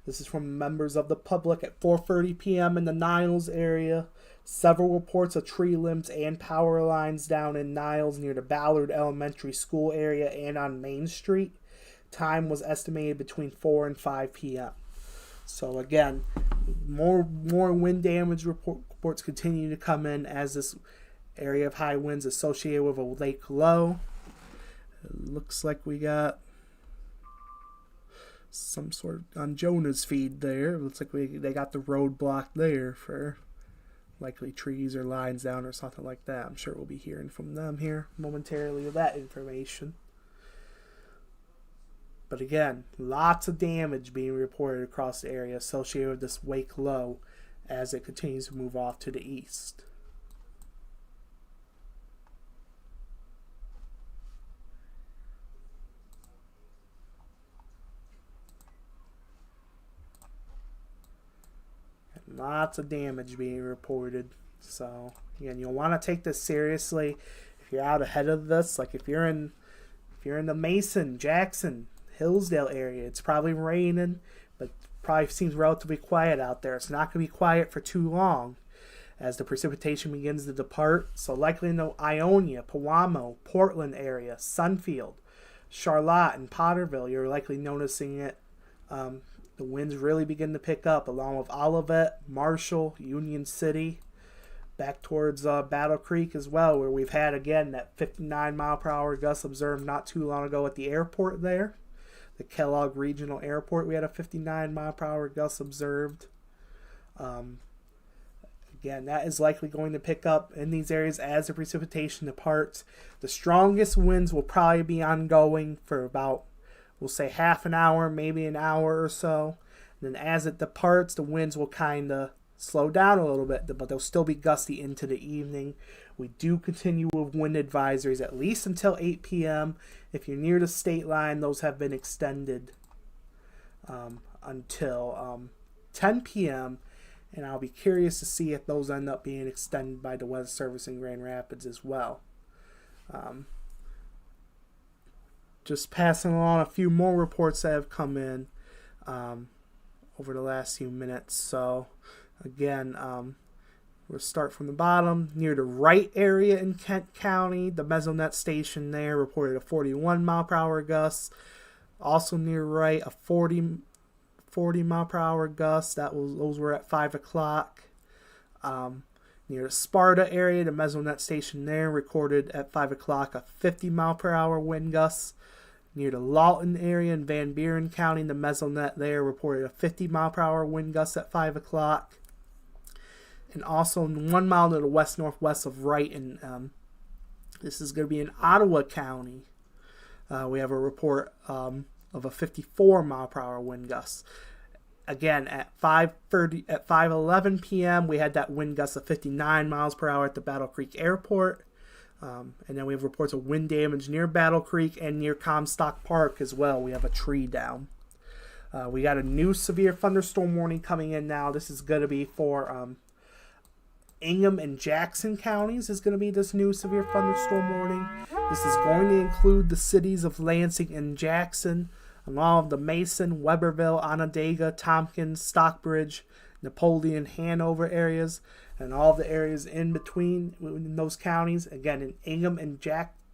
This is from members of the public at 4:30 p.m. in the Niles area. Several reports of tree limbs and power lines down in Niles near the Ballard Elementary School area and on Main Street. Time was estimated between 4 and 5 p.m. So again, more wind damage reports continue to come in as this area of high winds associated with a lake low. It looks like we got some sort of, on Jonah's feed there. It looks like they got the road blocked there for likely trees or lines down or something like that. I'm sure we'll be hearing from them here momentarily with that information. But again, lots of damage being reported across the area associated with this wake low as it continues to move off to the east. And lots of damage being reported. So again, you'll want to take this seriously if you're out ahead of this. Like if you're in the Mason, Jackson, Hillsdale area, it's probably raining, but probably seems relatively quiet out there. It's not going to be quiet for too long as the precipitation begins to depart. So likely in the Ionia, Pewamo, Portland area, Sunfield, Charlotte, and Potterville, you're likely noticing it. The winds really begin to pick up along with Olivet, Marshall, Union City, back towards Battle Creek as well, where we've had, again, that 59 mile per hour gust observed not too long ago at the airport there. The Kellogg Regional Airport, we had a 59 mile per hour gust observed. Again, that is likely going to pick up in these areas as the precipitation departs. The strongest winds will probably be ongoing for about, we'll say, half an hour, maybe an hour or so. And then as it departs, the winds will kind of slow down a little bit, but they'll still be gusty into the evening. We do continue with wind advisories at least until 8 p.m. If you're near the state line, those have been extended until 10 p.m. And I'll be curious to see if those end up being extended by the Weather Service in Grand Rapids as well. Just passing along a few more reports that have come in over the last few minutes. So again, we'll start from the bottom. Near the Wright area in Kent County, the Mesonet station there reported a 41 mile per hour gust. Also near Wright, a 40 mile per hour gust. Those were at 5 o'clock. Near the Sparta area, the Mesonet station there recorded at 5 o'clock a 50 mile per hour wind gust. Near the Lawton area in Van Buren County, the Mesonet there reported a 50 mile per hour wind gust at 5 o'clock. And also 1 mile to the west-northwest of Wright, and this is going to be in Ottawa County. We have a report of a 54 mile per hour wind gust. Again, at 5:11 p.m., we had that wind gust of 59 miles per hour at the Battle Creek Airport. And then we have reports of wind damage near Battle Creek and near Comstock Park as well. We have a tree down. We got a new severe thunderstorm warning coming in now. This is going to be for Ingham and Jackson counties is going to be this new severe thunderstorm warning. This is going to include the cities of Lansing and Jackson, along with the Mason, Weberville, Onondaga, Tompkins, Stockbridge, Napoleon, Hanover areas, and all the areas in between in those counties. Again, in Ingham and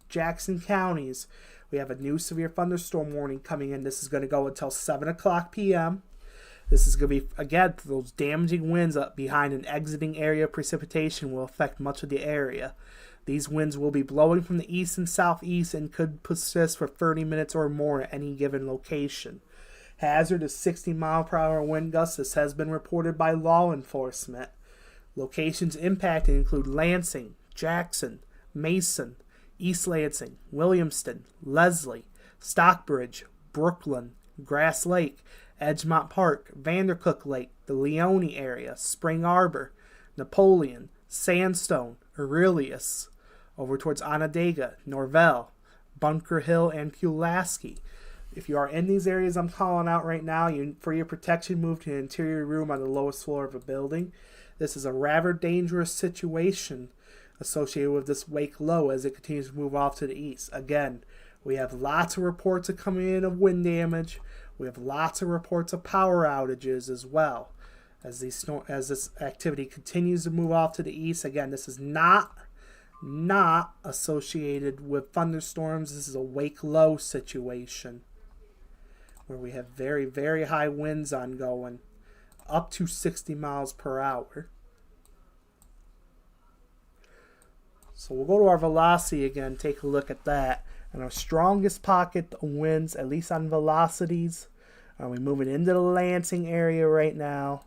Jackson counties, we have a new severe thunderstorm warning coming in. This is going to go until 7 o'clock p.m. This is going to be, again, those damaging winds up behind an exiting area of precipitation will affect much of the area. These winds will be blowing from the east and southeast and could persist for 30 minutes or more at any given location. Hazard is 60 mile per hour wind gusts. This has been reported by law enforcement. Locations impacted include Lansing, Jackson, Mason, East Lansing, Williamston, Leslie, Stockbridge, Brooklyn, Grass Lake, Edgemont Park, Vandercook Lake, the Leone area, Spring Arbor, Napoleon, Sandstone, Aurelius, over towards Onondaga, Norvell, Bunker Hill, and Pulaski. If you are in these areas I'm calling out right now, for your protection, move to an interior room on the lowest floor of a building. This is a rather dangerous situation associated with this wake low as it continues to move off to the east. Again, we have lots of reports of coming in of wind damage. We have lots of reports of power outages as well as this activity continues to move off to the east. Again, this is not associated with thunderstorms. This is a wake low situation where we have very, very high winds ongoing, up to 60 miles per hour. So we'll go to our velocity again, take a look at that. And our strongest pocket of winds, at least on velocities, We're moving into the Lansing area right now,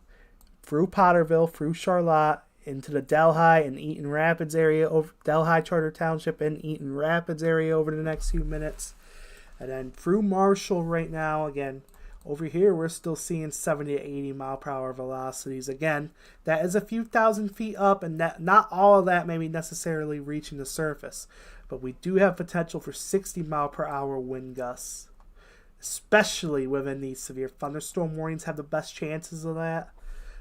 through Potterville, through Charlotte, into the Delhi and Eaton Rapids area, over Delhi Charter Township and Eaton Rapids area over the next few minutes. And then through Marshall right now, again, over here we're still seeing 70 to 80 mile per hour velocities. Again, that is a few thousand feet up, and that not all of that may be necessarily reaching the surface. But we do have potential for 60 mile per hour wind gusts. Especially within these severe thunderstorm warnings have the best chances of that.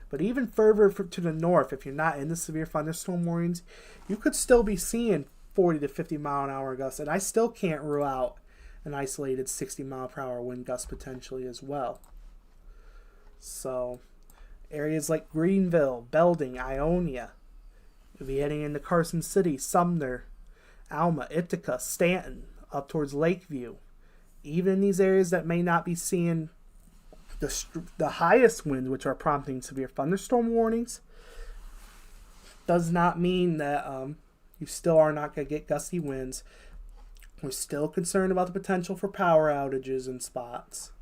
But even further to the north, if you're not in the severe thunderstorm warnings, you could still be seeing 40 to 50 mile an hour gusts. And I still can't rule out an isolated 60 mile per hour wind gust potentially as well. So areas like Greenville, Belding, Ionia, you'll be heading into Carson City, Sumner, Alma, Ithaca, Stanton, up towards Lakeview. Even in these areas that may not be seeing the highest winds, which are prompting severe thunderstorm warnings, does not mean that you still are not going to get gusty winds. We're still concerned about the potential for power outages in spots.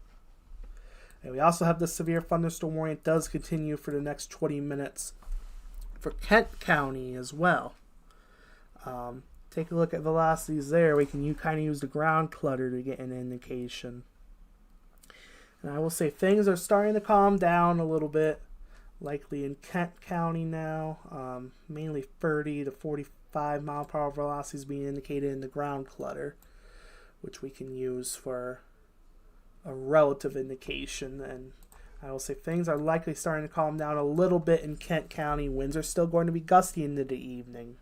And we also have the severe thunderstorm warning. It does continue for the next 20 minutes for Kent County as well. Take a look at velocities there. We can kind of use the ground clutter to get an indication. And I will say things are starting to calm down a little bit, likely in Kent County now. Mainly 30 to 45 mile per hour velocities being indicated in the ground clutter, which we can use for a relative indication. And I will say things are likely starting to calm down a little bit in Kent County. Winds are still going to be gusty into the evening.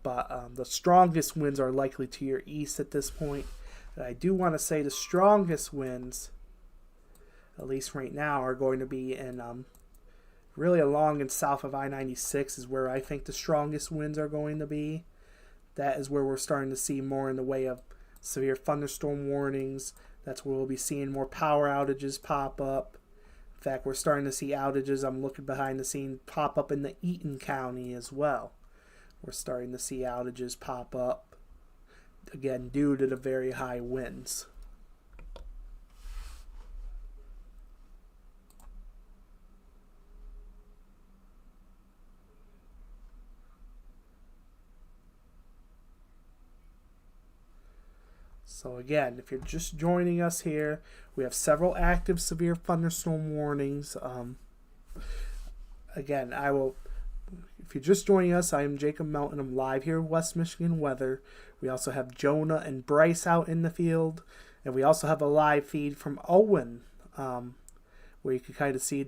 But the strongest winds are likely to your east at this point. And I do want to say the strongest winds, at least right now, are going to be in really along and south of I-96 is where I think the strongest winds are going to be. That is where we're starting to see more in the way of severe thunderstorm warnings. That's where we'll be seeing more power outages pop up. In fact, we're starting to see outages, I'm looking behind the scene, pop up in the Eaton County as well. We're starting to see outages pop up, again, due to the very high winds. So again, if you're just joining us here, we have several active severe thunderstorm warnings. Again, if you're just joining us, I am Jacob Melton. I'm live here with West Michigan Weather. We also have Jonah and Bryce out in the field. And we also have a live feed from Owen, where you can kind of see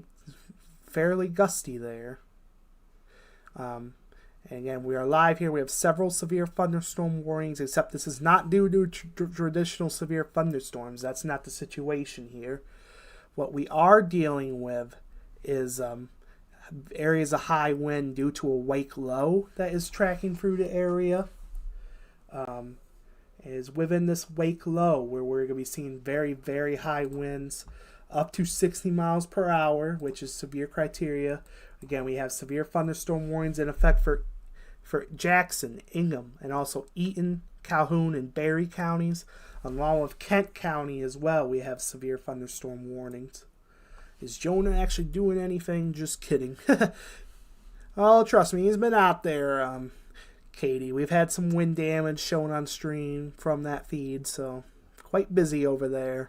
fairly gusty there. And again, we are live here. We have several severe thunderstorm warnings, except this is not due to traditional severe thunderstorms. That's not the situation here. What we are dealing with is areas of high wind due to a wake low that is tracking through the area. Is within this wake low where we're going to be seeing very, very high winds up to 60 miles per hour, which is severe criteria. Again, we have severe thunderstorm warnings in effect for Jackson, Ingham, and also Eaton, Calhoun, and Berry counties, along with Kent County as well. We have severe thunderstorm warnings. Is Jonah actually doing anything? Just kidding. Oh, trust me, he's been out there, Katie. We've had some wind damage shown on stream from that feed, so quite busy over there.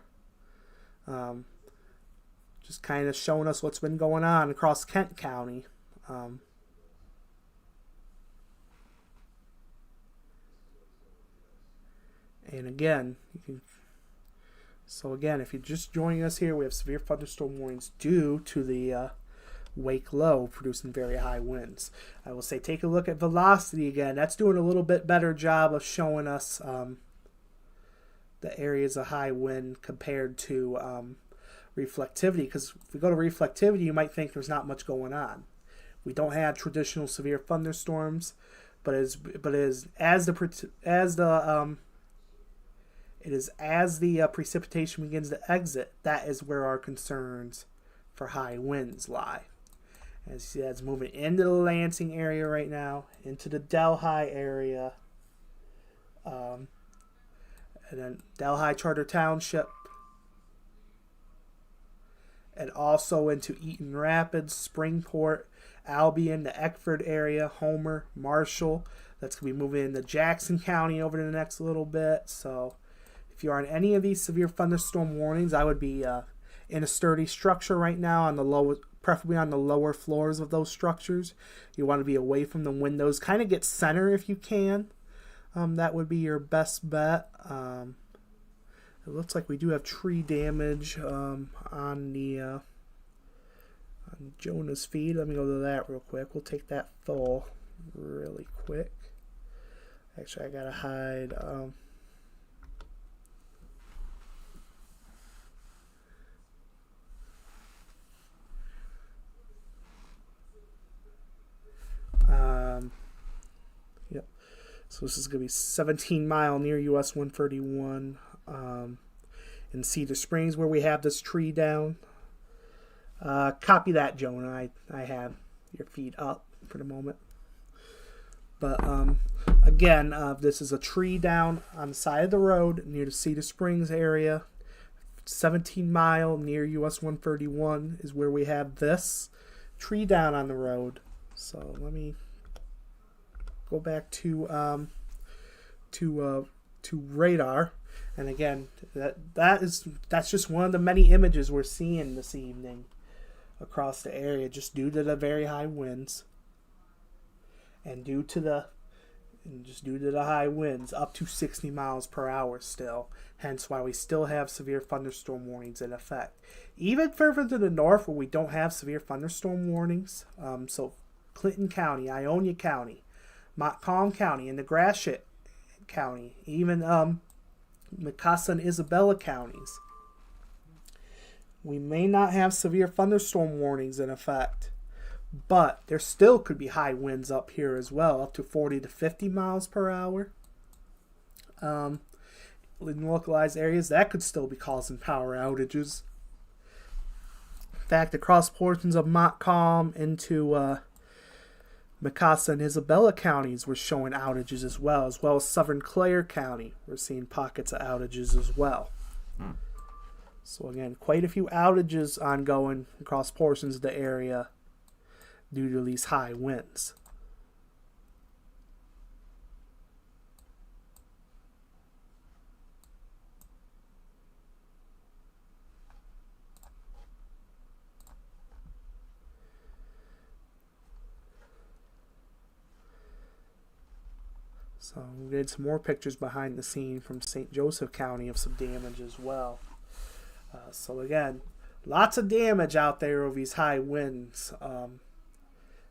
Just kind of showing us what's been going on across Kent County. And again, if you're just joining us here, we have severe thunderstorm warnings due to the wake low producing very high winds. I will say take a look at velocity again. That's doing a little bit better job of showing us the areas of high wind compared to reflectivity. Because if we go to reflectivity, you might think there's not much going on. We don't have traditional severe thunderstorms, but as the precipitation begins to exit, that is where our concerns for high winds lie. As you see, that's moving into the Lansing area right now, into the Delhi area, and then Delhi Charter Township, and also into Eaton Rapids, Springport, Albion, the Eckford area, Homer, Marshall. That's going to be moving into Jackson County over the next little bit. So if you're on any of these severe thunderstorm warnings, I would be in a sturdy structure right now, on the low, preferably on the lower floors of those structures. You want to be away from the windows. Kind of get center if you can. That would be your best bet. It looks like we do have tree damage on the on Jonah's feed. Let me go to that real quick. We'll take that full really quick. Actually, I gotta hide. Yep. So this is gonna be 17 mile near US 131 in Cedar Springs, where we have this tree down. Copy that, Jonah. I have your feed up for the moment. But again, this is a tree down on the side of the road near the Cedar Springs area. 17 mile near US 131 is where we have this tree down on the road. So let me go back to radar. And again, that's just one of the many images we're seeing this evening across the area, just due to the very high winds, and due to the high winds up to 60 miles per hour still. Hence why we still have severe thunderstorm warnings in effect. Even further to the north, where we don't have severe thunderstorm warnings, so Clinton County, Ionia County, Montcalm County, and the Gratiot County, even Mikasa and Isabella counties, we may not have severe thunderstorm warnings in effect, but there still could be high winds up here as well, up to 40 to 50 miles per hour. In localized areas, that could still be causing power outages. In fact, across portions of Montcalm into Mikasa and Isabella counties, we're showing outages as well as Southern Clare County. We're seeing pockets of outages as well. So again, quite a few outages ongoing across portions of the area due to these high winds. So we did some more pictures behind the scene from St. Joseph County of some damage as well. So again, lots of damage out there over these high winds.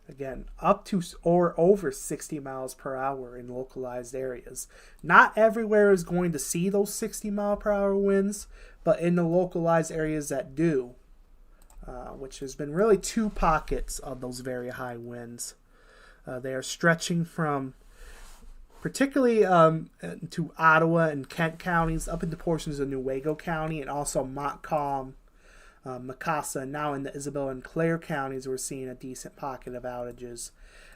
Again, up to or over 60 miles per hour in localized areas. Not everywhere is going to see those 60 mile per hour winds, but in the localized areas that do, which has been really two pockets of those very high winds. They are stretching from particularly to Ottawa and Kent counties, up into portions of Newaygo County, and also Montcalm, Mikasa, and now in the Isabella and Clare counties, we're seeing a decent pocket of outages,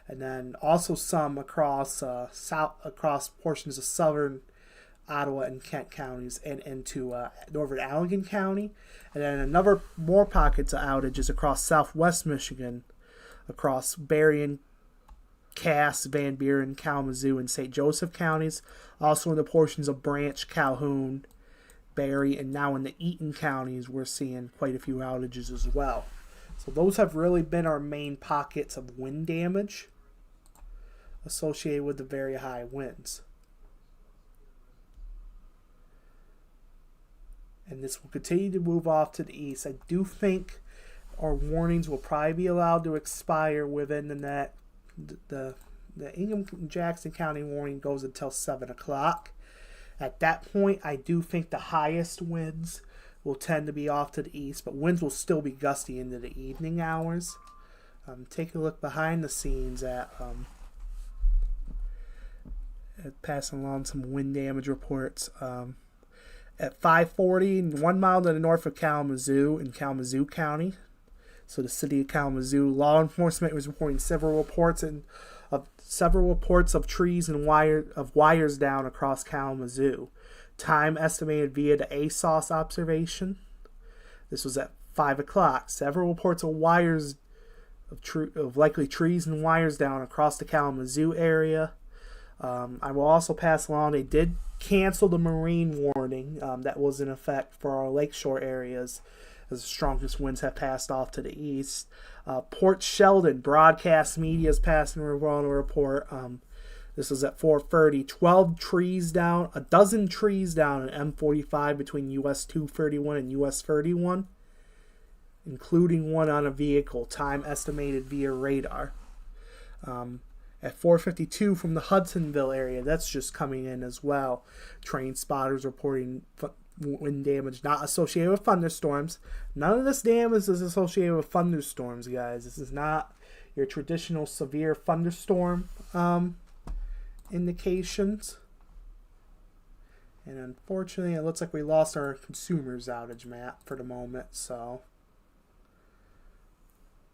and then also some across across portions of southern Ottawa and Kent counties and into northern Allegan County, and then another more pockets of outages across southwest Michigan, across Berrien, Cass, Van Buren, Kalamazoo, and St. Joseph counties. Also in the portions of Branch, Calhoun, Barry, and now in the Eaton counties, we're seeing quite a few outages as well. So those have really been our main pockets of wind damage associated with the very high winds. And this will continue to move off to the east. I do think our warnings will probably be allowed to expire within the net. The Ingham and Jackson County warning goes until 7 o'clock. At that point, I do think the highest winds will tend to be off to the east, but winds will still be gusty into the evening hours. Take a look behind the scenes at passing along some wind damage reports. At 5:40, 1 mile to the north of Kalamazoo in Kalamazoo County. So the city of Kalamazoo, law enforcement was reporting several reports of trees and wires down across Kalamazoo. Time estimated via the ASOS observation. This was at 5 o'clock. Several reports of wires of likely trees and wires down across the Kalamazoo area. I will also pass along, they did cancel the marine warning that was in effect for our lakeshore areas, as the strongest winds have passed off to the east. Port Sheldon, broadcast media is passing a report. This was at 4:30. 12 trees down, a dozen trees down in M45 between US 231 and US 31, including one on a vehicle, time estimated via radar. At 4:52 from the Hudsonville area, that's just coming in as well. Train spotters reporting wind damage not associated with thunderstorms. None of this damage is associated with thunderstorms, guys. This is not your traditional severe thunderstorm indications. And unfortunately, it looks like we lost our consumers outage map for the moment, so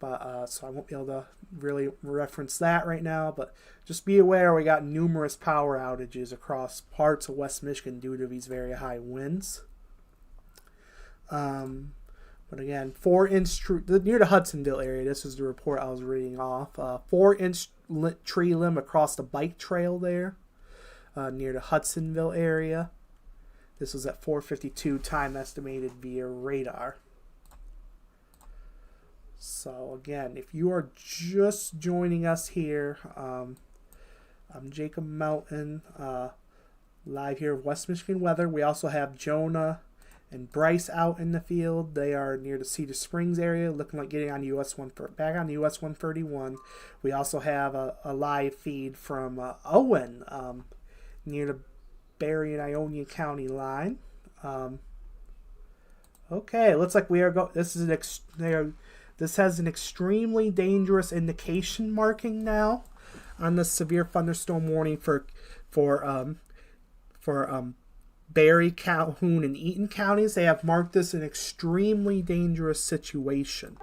I won't be able to really reference that right now, but just be aware we got numerous power outages across parts of West Michigan due to these very high winds. But again, 4-inch near the Hudsonville area, this is the report I was reading off. 4-inch tree limb across the bike trail there near the Hudsonville area. This was at 4:52, time estimated via radar. So again, if you are just joining us here, I'm Jacob Melton, live here with West Michigan Weather. We also have Jonah and Bryce out in the field. They are near the Cedar Springs area, looking like getting on back on US 131. We also have a live feed from Owen, near the Berry and Ionia County line. Okay, looks like we are this has an extremely dangerous indication marking now on the severe thunderstorm warning for Berry, Calhoun, and Eaton counties. They have marked this an extremely dangerous situation.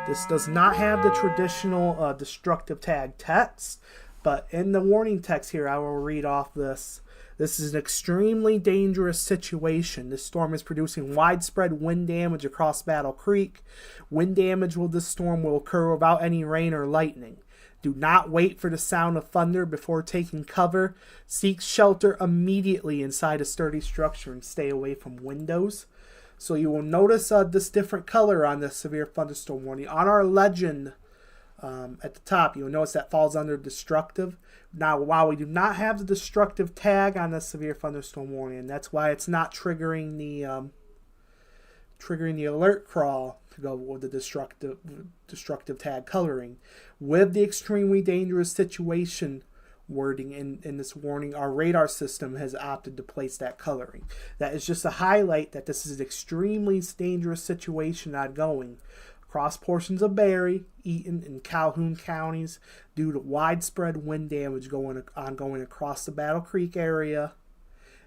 This does not have the traditional destructive tag text, but in the warning text here, I will read off this. This is an extremely dangerous situation. This storm is producing widespread wind damage across Battle Creek. Wind damage with this storm will occur without any rain or lightning. Do not wait for the sound of thunder before taking cover. Seek shelter immediately inside a sturdy structure and stay away from windows. So you will notice this different color on the severe thunderstorm warning. On our legend at the top, you'll notice that falls under destructive. Now, while we do not have the destructive tag on the severe thunderstorm warning, and that's why it's not triggering the alert crawl to go with the destructive tag coloring. With the extremely dangerous situation wording in this warning, our radar system has opted to place that coloring. That is just a highlight that this is an extremely dangerous situation ongoing across portions of Berry, Eaton, and Calhoun counties due to widespread wind damage ongoing across the Battle Creek area.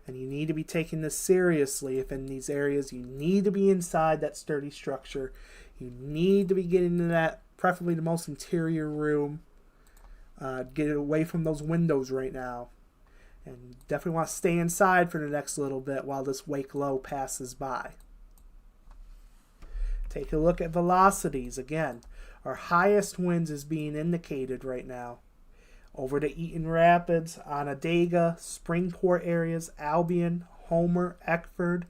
And you need to be taking this seriously. If in these areas, you need to be inside that sturdy structure. You need to be getting into that, preferably the most interior room. Get away from those windows right now. And definitely want to stay inside for the next little bit while this wake low passes by. Take a look at velocities. Again, our highest winds is being indicated right now. Over to Eaton Rapids, Onondaga, Springport areas, Albion, Homer, Eckford.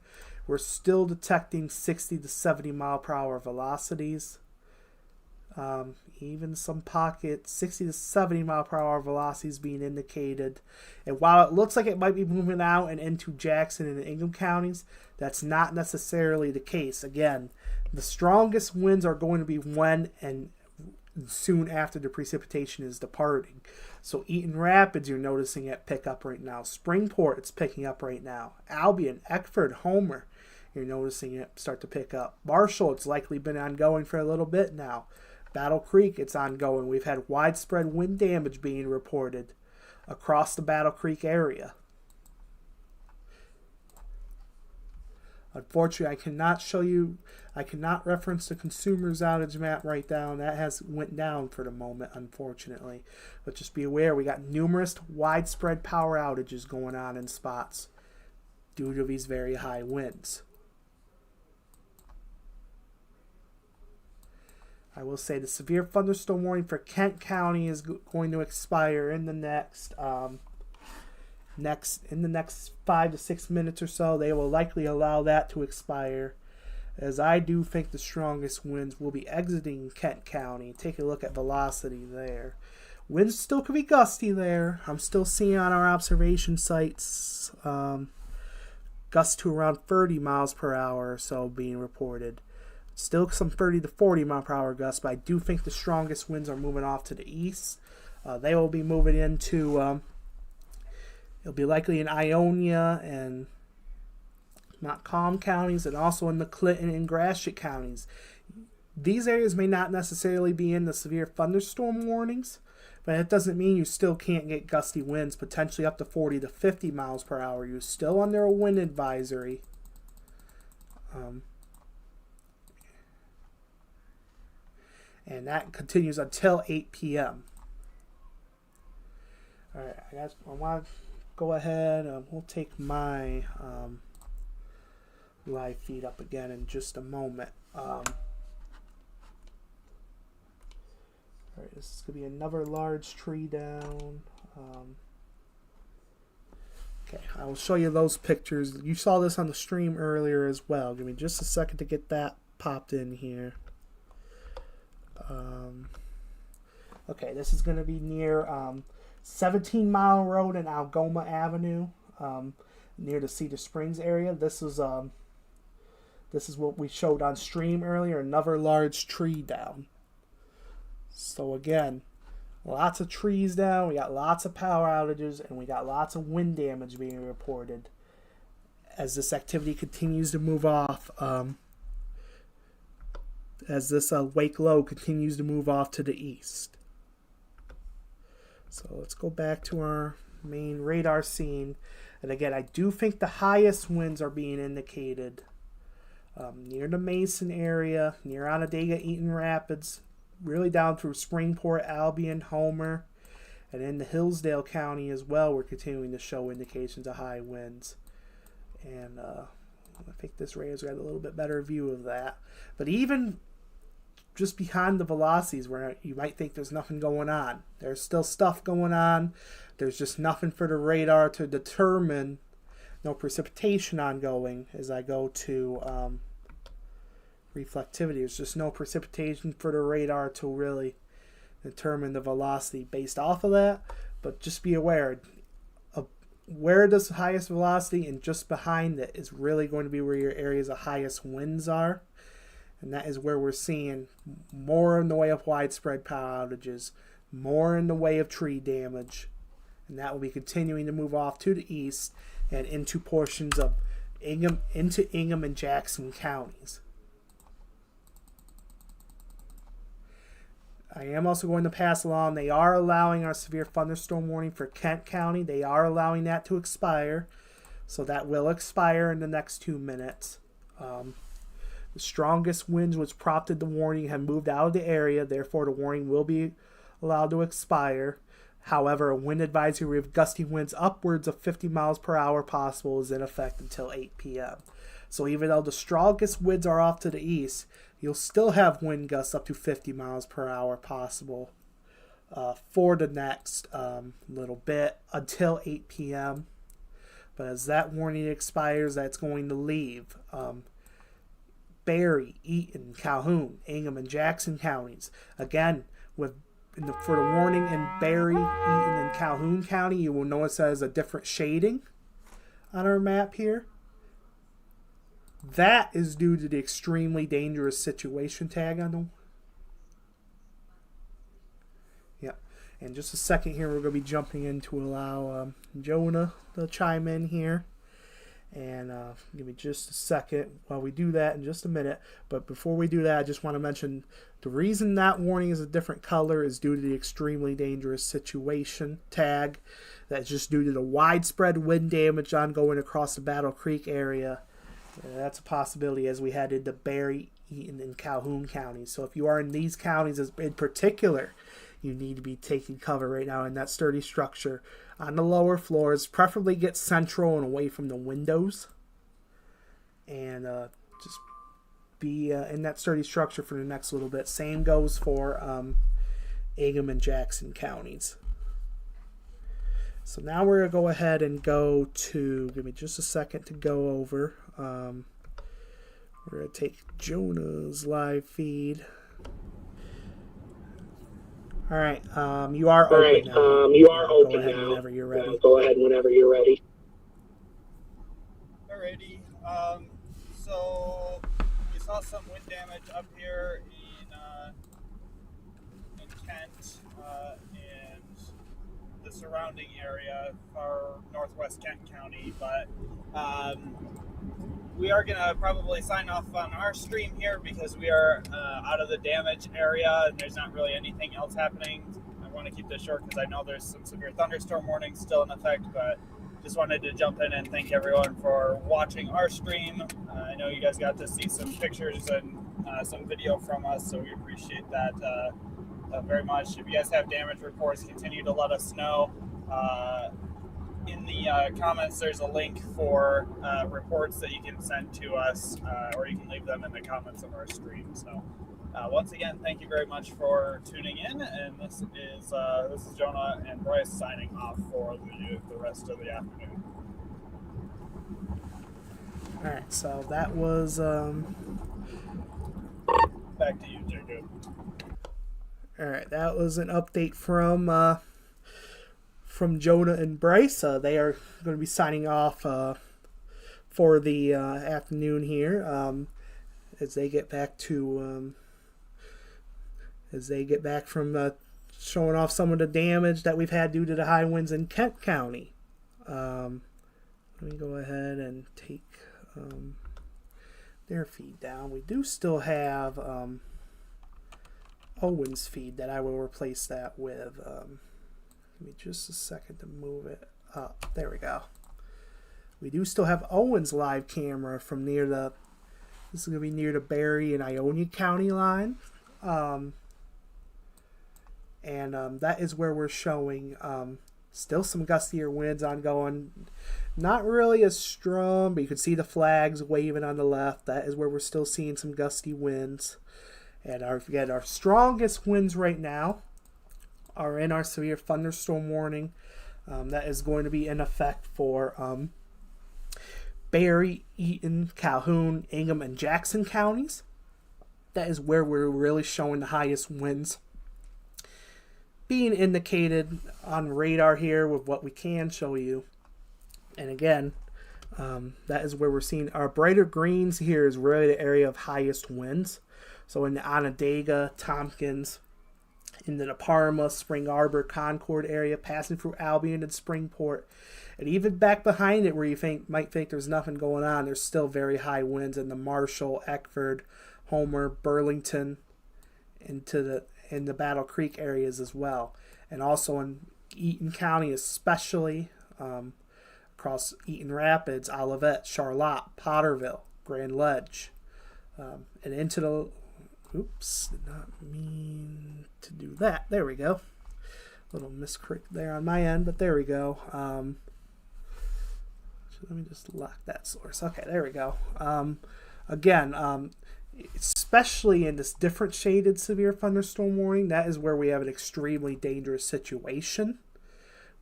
We're still detecting 60 to 70 mile per hour velocities. Even some pockets, 60 to 70 mile per hour velocities being indicated. And while it looks like it might be moving out and into Jackson and Ingham counties, that's not necessarily the case. Again, the strongest winds are going to be when and soon after the precipitation is departing. So Eaton Rapids, you're noticing it pick up right now. Springport, it's picking up right now. Albion, Eckford, Homer, you're noticing it start to pick up. Marshall, it's likely been ongoing for a little bit now. Battle Creek, it's ongoing. We've had widespread wind damage being reported across the Battle Creek area. Unfortunately, I cannot reference the consumer's outage map right now. That has went down for the moment, unfortunately. But just be aware, we got numerous widespread power outages going on in spots due to these very high winds. I will say the severe thunderstorm warning for Kent County is going to expire in the next 5 to 6 minutes or so. They will likely allow that to expire, as I do think the strongest winds will be exiting Kent County. Take a look at velocity there. Winds still could be gusty there. I'm still seeing on our observation sites gusts to around 30 miles per hour or so being reported. Still some 30 to 40 mile per hour gusts, but I do think the strongest winds are moving off to the east. They will be moving into, it'll be likely in Ionia and Montcalm counties, and also in the Clinton and Gratiot counties. These areas may not necessarily be in the severe thunderstorm warnings, but it doesn't mean you still can't get gusty winds, potentially up to 40 to 50 miles per hour. You're still under a wind advisory. And that continues until 8 p.m. Alright, I want to go ahead. We'll take my live feed up again in just a moment. Alright, this is going to be another large tree down. Okay, I will show you those pictures. You saw this on the stream earlier as well. Give me just a second to get that popped in here. Okay, this is going to be near 17 Mile Road and Algoma Avenue, near the Cedar Springs area. This is what we showed on stream earlier, another large tree down. So again, lots of trees down, we got lots of power outages, and we got lots of wind damage being reported as this activity continues to move off. As this wake low continues to move off to the east. So let's go back to our main radar scene. And again, I do think the highest winds are being indicated near the Mason area, near Onondaga, Eaton Rapids, really down through Springport, Albion, Homer, and in the Hillsdale County as well. We're continuing to show indications of high winds. And I think this radar's got a little bit better view of that. But even just behind the velocities, where you might think there's nothing going on, there's still stuff going on. There's just nothing for the radar to determine. No precipitation ongoing. As I go to reflectivity, there's just no precipitation for the radar to really determine the velocity based off of that. But just be aware of where does the highest velocity, and just behind it is really going to be where your areas of highest winds are. And that is where we're seeing more in the way of widespread power outages, more in the way of tree damage. And that will be continuing to move off to the east and into portions of Ingham and Jackson counties. I am also going to pass along, they are allowing our severe thunderstorm warning for Kent County. They are allowing that to expire. So that will expire in the next 2 minutes. The strongest winds which prompted the warning have moved out of the area. Therefore, the warning will be allowed to expire. However, a wind advisory of gusty winds upwards of 50 miles per hour possible is in effect until 8 p.m. So even though the strongest winds are off to the east, you'll still have wind gusts up to 50 miles per hour possible for the next little bit until 8 p.m. But as that warning expires, that's going to leave Berry, Eaton, Calhoun, Ingham, and Jackson counties. Again, for the warning in Berry, Eaton, and Calhoun County, you will notice that there's a different shading on our map here. That is due to the extremely dangerous situation tag on them. Yeah. In just a second here, we're going to be jumping in to allow Jonah to chime in here. And give me just a second while we do that in just a minute. But before we do that, I just want to mention the reason that warning is a different color is due to the extremely dangerous situation tag. That's just due to the widespread wind damage ongoing across the Battle Creek area. That's a possibility as we head into Berry, Eaton, and Calhoun counties. So if you are in these counties in particular, you need to be taking cover right now in that sturdy structure on the lower floors. Preferably get central and away from the windows. And just be in that sturdy structure for the next little bit. Same goes for Ingham and Jackson counties. So now we're going to go ahead and go to, give me just a second to go over. We're going to take Jonah's live feed. All right, you are open now. You are open go ahead now. Whenever you're ready. Go ahead whenever you're ready. Alrighty. So we saw some wind damage up here in Kent and the surrounding area, far northwest Kent County, but we are going to probably sign off on our stream here because we are out of the damage area and there's not really anything else happening. I want to keep this short because I know there's some severe thunderstorm warnings still in effect, but just wanted to jump in and thank everyone for watching our stream. I know you guys got to see some pictures and some video from us, so we appreciate that very much. If you guys have damage reports, continue to let us know. In the comments, there's a link for reports that you can send to us, or you can leave them in the comments of our stream. So once again, thank you very much for tuning in, and this is Jonah and Bryce signing off for the rest of the afternoon. All right, so that was back to you, Jacob. All right, that was an update from Jonah and Bryce. They are going to be signing off for the afternoon here as they get back to from showing off some of the damage that we've had due to the high winds in Kent County. Let me go ahead and take their feed down. We do still have Owen's feed that I will replace that with. Give me just a second to move it up. There we go. We do still have Owen's live camera from this is going to be near the Berry and Ionia County line. That is where we're showing still some gustier winds ongoing. Not really as strong, but you can see the flags waving on the left. That is where we're still seeing some gusty winds. And our strongest winds right now are in our severe thunderstorm warning. That is going to be in effect for Berry, Eaton, Calhoun, Ingham, and Jackson counties. That is where we're really showing the highest winds being indicated on radar here with what we can show you. And again, that is where we're seeing our brighter greens here is really the area of highest winds. So in the Onondaga, Tompkins, into the Parma, Spring Arbor, Concord area, passing through Albion and Springport. And even back behind it where you might think there's nothing going on, there's still very high winds in the Marshall, Eckford, Homer, Burlington, in the Battle Creek areas as well. And also in Eaton County especially, across Eaton Rapids, Olivet, Charlotte, Potterville, Grand Ledge, and into the... Oops, did not mean to do that. There we go. Little misclick there on my end, but there we go. So let me just lock that source. Okay, there we go. Again, especially in this different shaded severe thunderstorm warning, that is where we have an extremely dangerous situation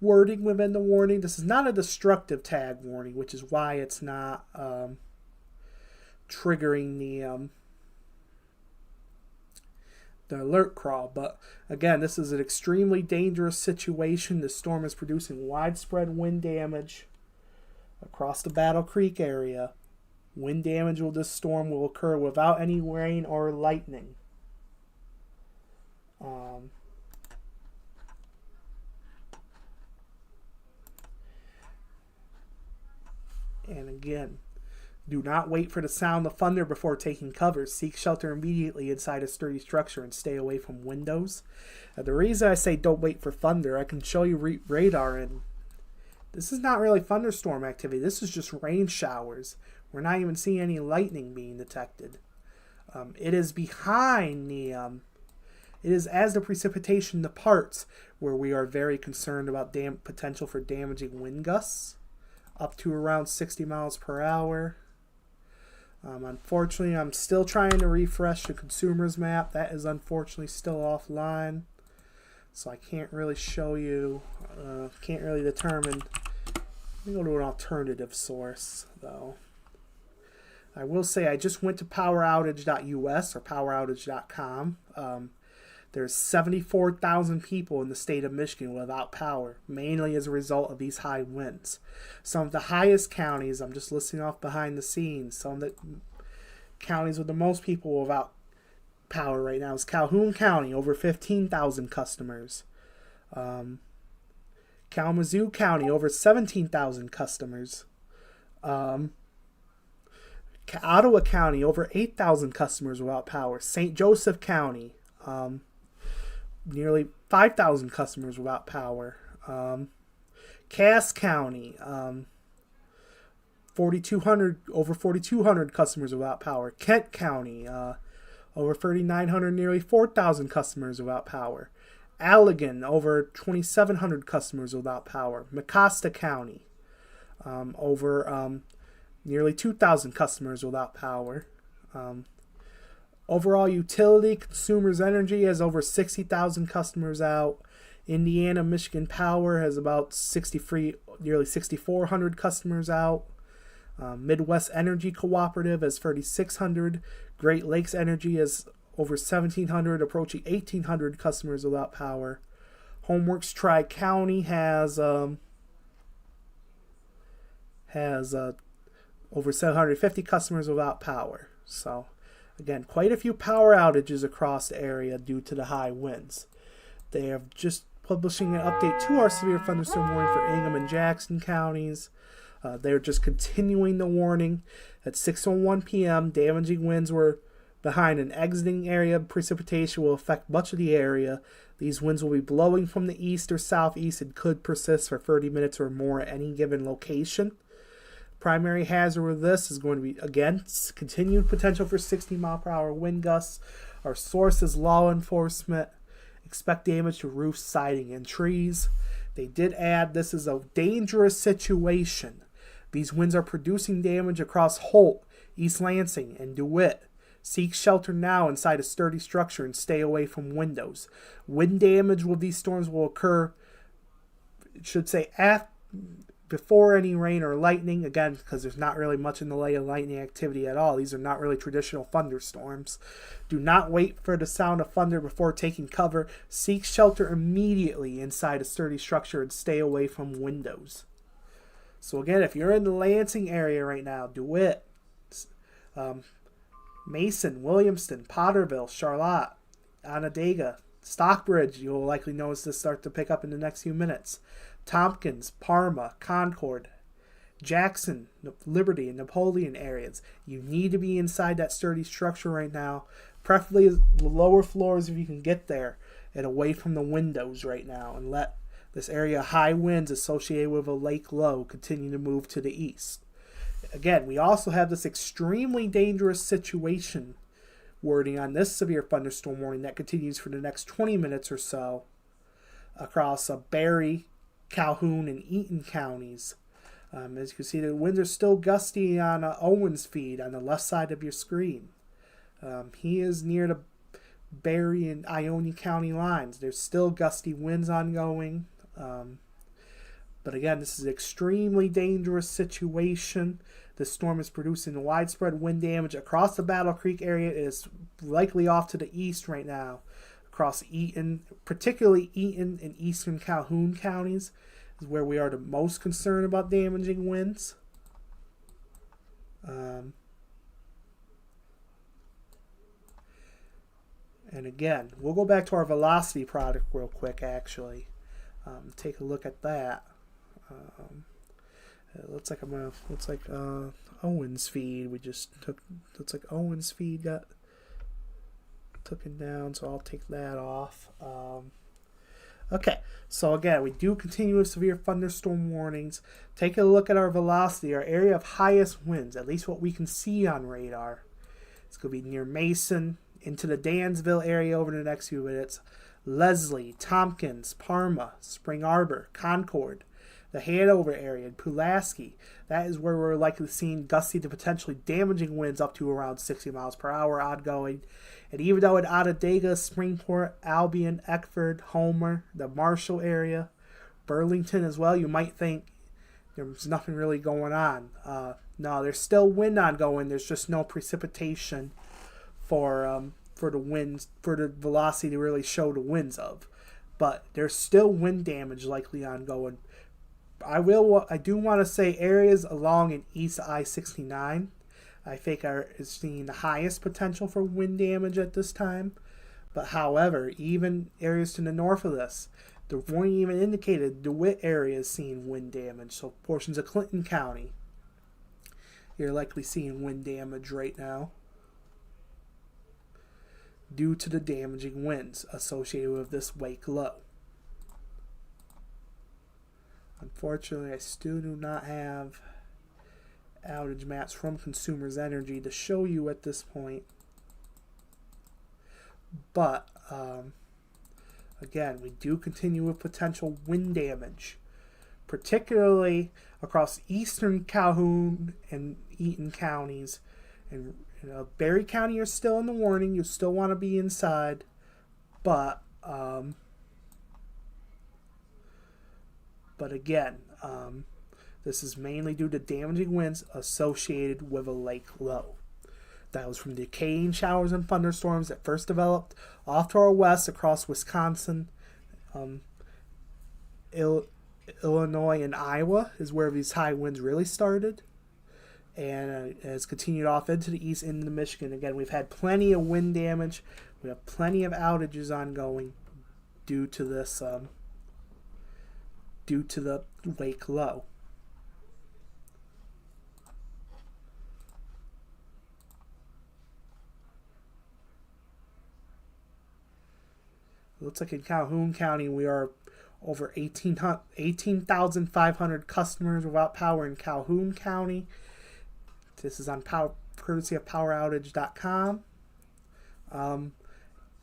wording within the warning. This is not a destructive tag warning, which is why it's not triggering the alert crawl. But again, this is an extremely dangerous situation. The storm is producing widespread wind damage across the Battle Creek area. Wind damage with this storm will occur without any rain or lightning. And again, do not wait for the sound of thunder before taking cover. Seek shelter immediately inside a sturdy structure and stay away from windows. The reason I say don't wait for thunder, I can show you radar, and this is not really thunderstorm activity. This is just rain showers. We're not even seeing any lightning being detected. It is behind the... it is as the precipitation departs where we are very concerned about potential for damaging wind gusts up to around 60 miles per hour. Unfortunately, I'm still trying to refresh the consumers map. That is unfortunately still offline. So I can't really show you, can't really determine. Let me go to an alternative source, though. I will say I just went to poweroutage.us or poweroutage.com. There's 74,000 people in the state of Michigan without power, mainly as a result of these high winds. Some of the highest counties, I'm just listing off behind the scenes, some of the counties with the most people without power right now is Calhoun County, over 15,000 customers. Kalamazoo County, over 17,000 customers. Ottawa County, over 8,000 customers without power. St. Joseph County, nearly 5,000 customers without power. Cass County, over 4,200 customers without power. Kent County, over 3,900, nearly 4,000 customers without power. Allegan, over 2,700 customers without power. Mecosta County, over nearly 2,000 customers without power. Overall utility, Consumers Energy has over 60,000 customers out. Indiana Michigan Power has about nearly 6,400 customers out. Midwest Energy Cooperative has 3,600. Great Lakes Energy has over 1,700, approaching 1,800 customers without power. Homeworks Tri-County has over 750 customers without power. So, again, quite a few power outages across the area due to the high winds. They have just publishing an update to our severe thunderstorm warning for Ingham and Jackson counties. They're just continuing the warning. At 6:01 p.m., damaging winds were behind an exiting area. Precipitation will affect much of the area. These winds will be blowing from the east or southeast and could persist for 30 minutes or more at any given location. Primary hazard with this is going to be, again, continued potential for 60-mile-per-hour wind gusts. Our source is law enforcement. Expect damage to roofs, siding, and trees. They did add this is a dangerous situation. These winds are producing damage across Holt, East Lansing, and DeWitt. Seek shelter now inside a sturdy structure and stay away from windows. Wind damage with these storms will occur, before any rain or lightning, again, because there's not really much in the way of lightning activity at all. These are not really traditional thunderstorms. Do not wait for the sound of thunder before taking cover. Seek shelter immediately inside a sturdy structure and stay away from windows. So again, if you're in the Lansing area right now, DeWitt, Mason, Williamston, Potterville, Charlotte, Onondaga, Stockbridge, you'll likely notice this start to pick up in the next few minutes. Tompkins, Parma, Concord, Jackson, Liberty, and Napoleon areas. You need to be inside that sturdy structure right now, preferably the lower floors if you can get there, and away from the windows right now, and let this area high winds associated with a lake low continue to move to the east. Again, we also have this extremely dangerous situation wording on this severe thunderstorm warning that continues for the next 20 minutes or so across Berry, Calhoun, and Eaton counties. As you can see, the winds are still gusty on Owen's feed on the left side of your screen. He is near the Berry and Ionia County lines. There's still gusty winds ongoing. But again, this is an extremely dangerous situation. This storm is producing widespread wind damage across the Battle Creek area. It is likely off to the east right now. Across Eaton, particularly Eaton and eastern Calhoun counties, is where we are the most concerned about damaging winds. And again, we'll go back to our velocity product real quick, actually. Take a look at that. It looks like Owen's feed. We just took. Looks like Owen's feed got taken down, so I'll take that off. Okay, so again, we do continue with severe thunderstorm warnings. Take a look at our velocity, our area of highest winds, at least what we can see on radar. It's going to be near Mason, into the Dansville area over the next few minutes. Leslie, Tompkins, Parma, Spring Arbor, Concord, The Hanover area, in Pulaski, that is where we're likely seeing gusty to potentially damaging winds up to around 60 miles per hour ongoing. And even though in Onondaga, Springport, Albion, Eckford, Homer, the Marshall area, Burlington as well, you might think there's nothing really going on. No, there's still wind ongoing. There's just no precipitation for the winds, for the velocity to really show the winds of. But there's still wind damage likely ongoing. I do want to say areas along and east of I-69, I think is seeing the highest potential for wind damage at this time. But however, even areas to the north of this, the warning even indicated DeWitt area is seeing wind damage. So portions of Clinton County, you're likely seeing wind damage right now due to the damaging winds associated with this wake low. Unfortunately, I still do not have outage maps from Consumers Energy to show you at this point. But, again, we do continue with potential wind damage, particularly across eastern Calhoun and Eaton counties. And Berry County, you're still in the warning. You still want to be inside. But again, this is mainly due to damaging winds associated with a lake low. That was from decaying showers and thunderstorms that first developed off to our west across Wisconsin, Illinois, and Iowa is where these high winds really started. And has continued off into the east, into Michigan. Again, we've had plenty of wind damage. We have plenty of outages ongoing due to this, due to the lake low. It looks like in Calhoun County we are over 18,500 customers without power in Calhoun County. This is on courtesy of poweroutage.com.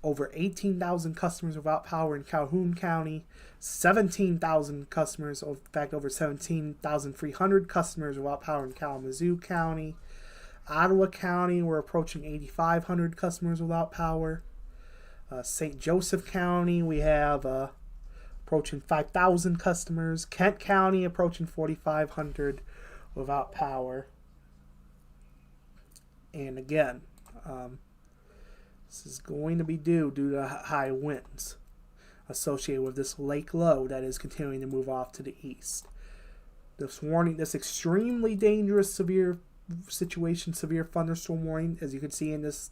Over 18,000 customers without power in Calhoun County. 17,000 customers, in fact over 17,300 customers without power in Kalamazoo County. Ottawa County, we're approaching 8,500 customers without power. St. Joseph County, we have approaching 5,000 customers. Kent County, approaching 4,500 without power. And again, this is going to be due to high winds associated with this lake low that is continuing to move off to the east. This warning, this extremely dangerous severe situation, severe thunderstorm warning, as you can see in this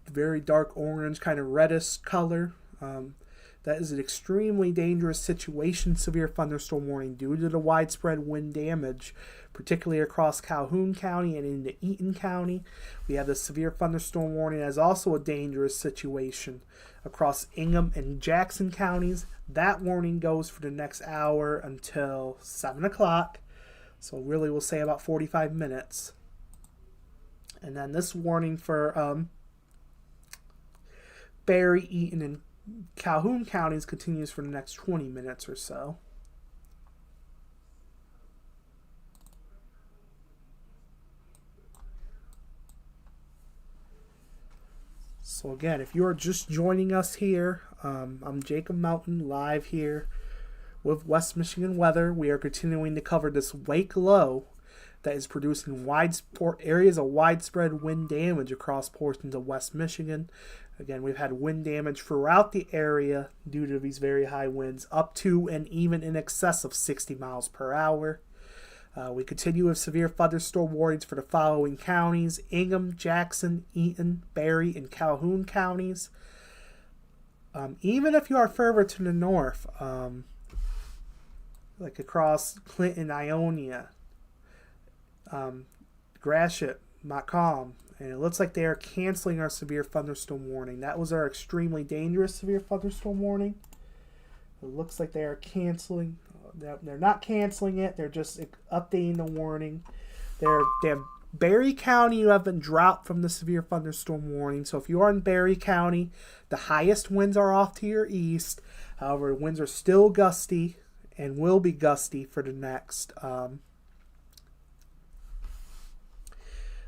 very dark orange, kind of reddish color. That is an extremely dangerous situation, severe thunderstorm warning due to the widespread wind damage, particularly across Calhoun County and into Eaton County. We have the severe thunderstorm warning as also a dangerous situation across Ingham and Jackson counties. That warning goes for the next hour until 7 o'clock. So really we'll say about 45 minutes. And then this warning for Berry, Eaton, and Calhoun counties continues for the next 20 minutes or so. So again, if you are just joining us here, I'm Jacob Mountain, live here with West Michigan Weather. We are continuing to cover this wake low that is producing areas of widespread wind damage across portions of West Michigan. Again, we've had wind damage throughout the area due to these very high winds, up to and even in excess of 60 miles per hour. We continue with severe thunderstorm warnings for the following counties: Ingham, Jackson, Eaton, Berry, and Calhoun counties. Even if you are further to the north, like across Clinton, Ionia, Gratiot, Macomb, and it looks like they are canceling our severe thunderstorm warning. That was our extremely dangerous severe thunderstorm warning. It looks like they are canceling. They're not canceling it. They're just updating the warning. They have Berry County, you have been dropped from the severe thunderstorm warning. So if you are in Berry County, the highest winds are off to your east. However, winds are still gusty and will be gusty for the next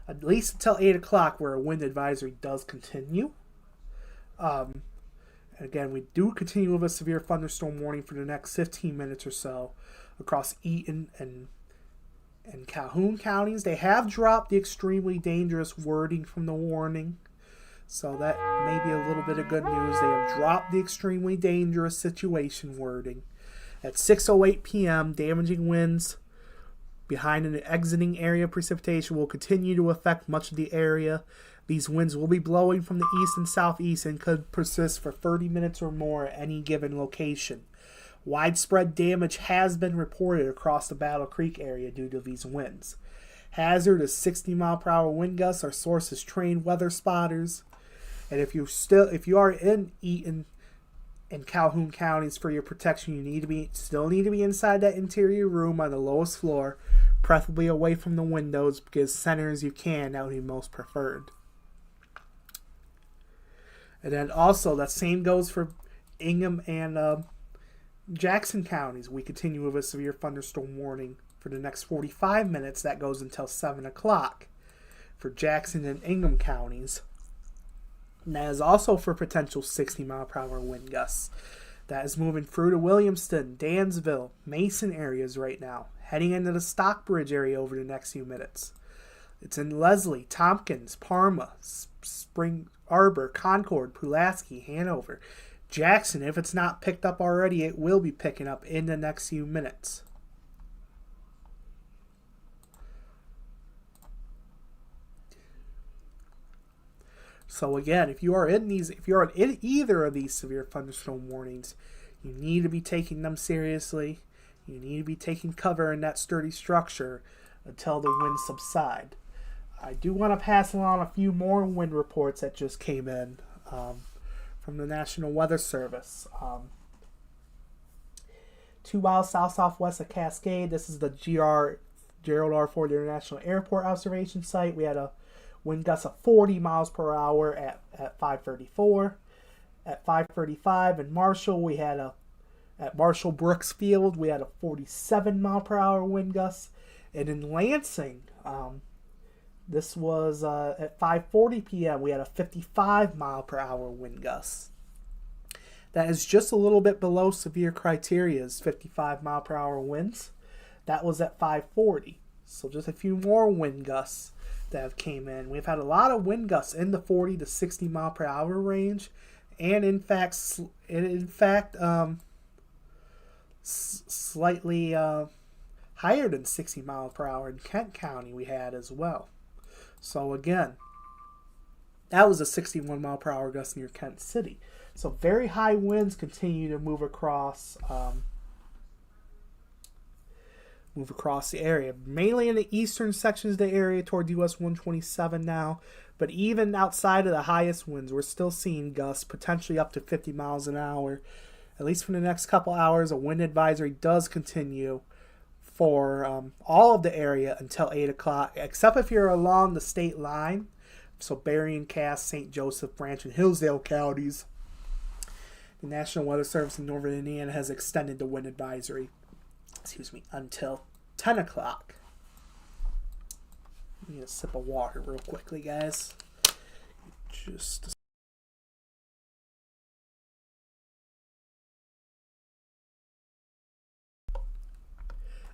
at least until 8 o'clock, where a wind advisory does continue. Again, we do continue with a severe thunderstorm warning for the next 15 minutes or so across Eaton and Calhoun counties. They have dropped the extremely dangerous wording from the warning, so that may be a little bit of good news. They have dropped the extremely dangerous situation wording. At 6:08 p.m., damaging winds behind an exiting area of precipitation will continue to affect much of the area. These winds will be blowing from the east and southeast and could persist for 30 minutes or more at any given location. Widespread damage has been reported across the Battle Creek area due to these winds. Hazard is 60-mile-per-hour wind gusts. Our source is trained weather spotters. And if you are in Eaton and Calhoun counties for your protection, you still need to be inside that interior room on the lowest floor, preferably away from the windows, because center as you can, that would be most preferred. And then also, that same goes for Ingham and Jackson counties. We continue with a severe thunderstorm warning for the next 45 minutes. That goes until 7 o'clock for Jackson and Ingham counties. And that is also for potential 60-mile-per-hour wind gusts. That is moving through to Williamston, Dansville, Mason areas right now, heading into the Stockbridge area over the next few minutes. It's in Leslie, Tompkins, Parma, Spring Arbor, Concord, Pulaski, Hanover. Jackson, if it's not picked up already, it will be picking up in the next few minutes. So again, if you are in either of these severe thunderstorm warnings, you need to be taking them seriously. You need to be taking cover in that sturdy structure until the winds subside. I do want to pass along a few more wind reports that just came in from the National Weather Service. 2 miles south-southwest of Cascade. This is the Gerald R. Ford International Airport observation site. We had a wind gusts of 40 miles per hour at 5:34. At 5:35 in Marshall, we had at Marshall Brooks Field, we had a 47 mile per hour wind gust. And in Lansing, this was at 5:40 p.m., we had a 55 mile per hour wind gust. That is just a little bit below severe criteria's 55 mile per hour winds. That was at 5:40. So just a few more wind gusts that have came in. We've had a lot of wind gusts in the 40 to 60 mile per hour range, and in fact slightly higher than 60 mile per hour in Kent County we had as well. So again, that was a 61 mile per hour gust near Kent City. So very high winds continue to move across the area, mainly in the eastern sections of the area toward US 127 now. But even outside of the highest winds, we're still seeing gusts potentially up to 50 miles an hour. At least for the next couple hours, a wind advisory does continue for all of the area until 8 o'clock, except if you're along the state line. So Berrien, Cass, St. Joseph, Branch, and Hillsdale counties. The National Weather Service in northern Indiana has extended the wind advisory until 10 o'clock. I need a sip of water real quickly, guys.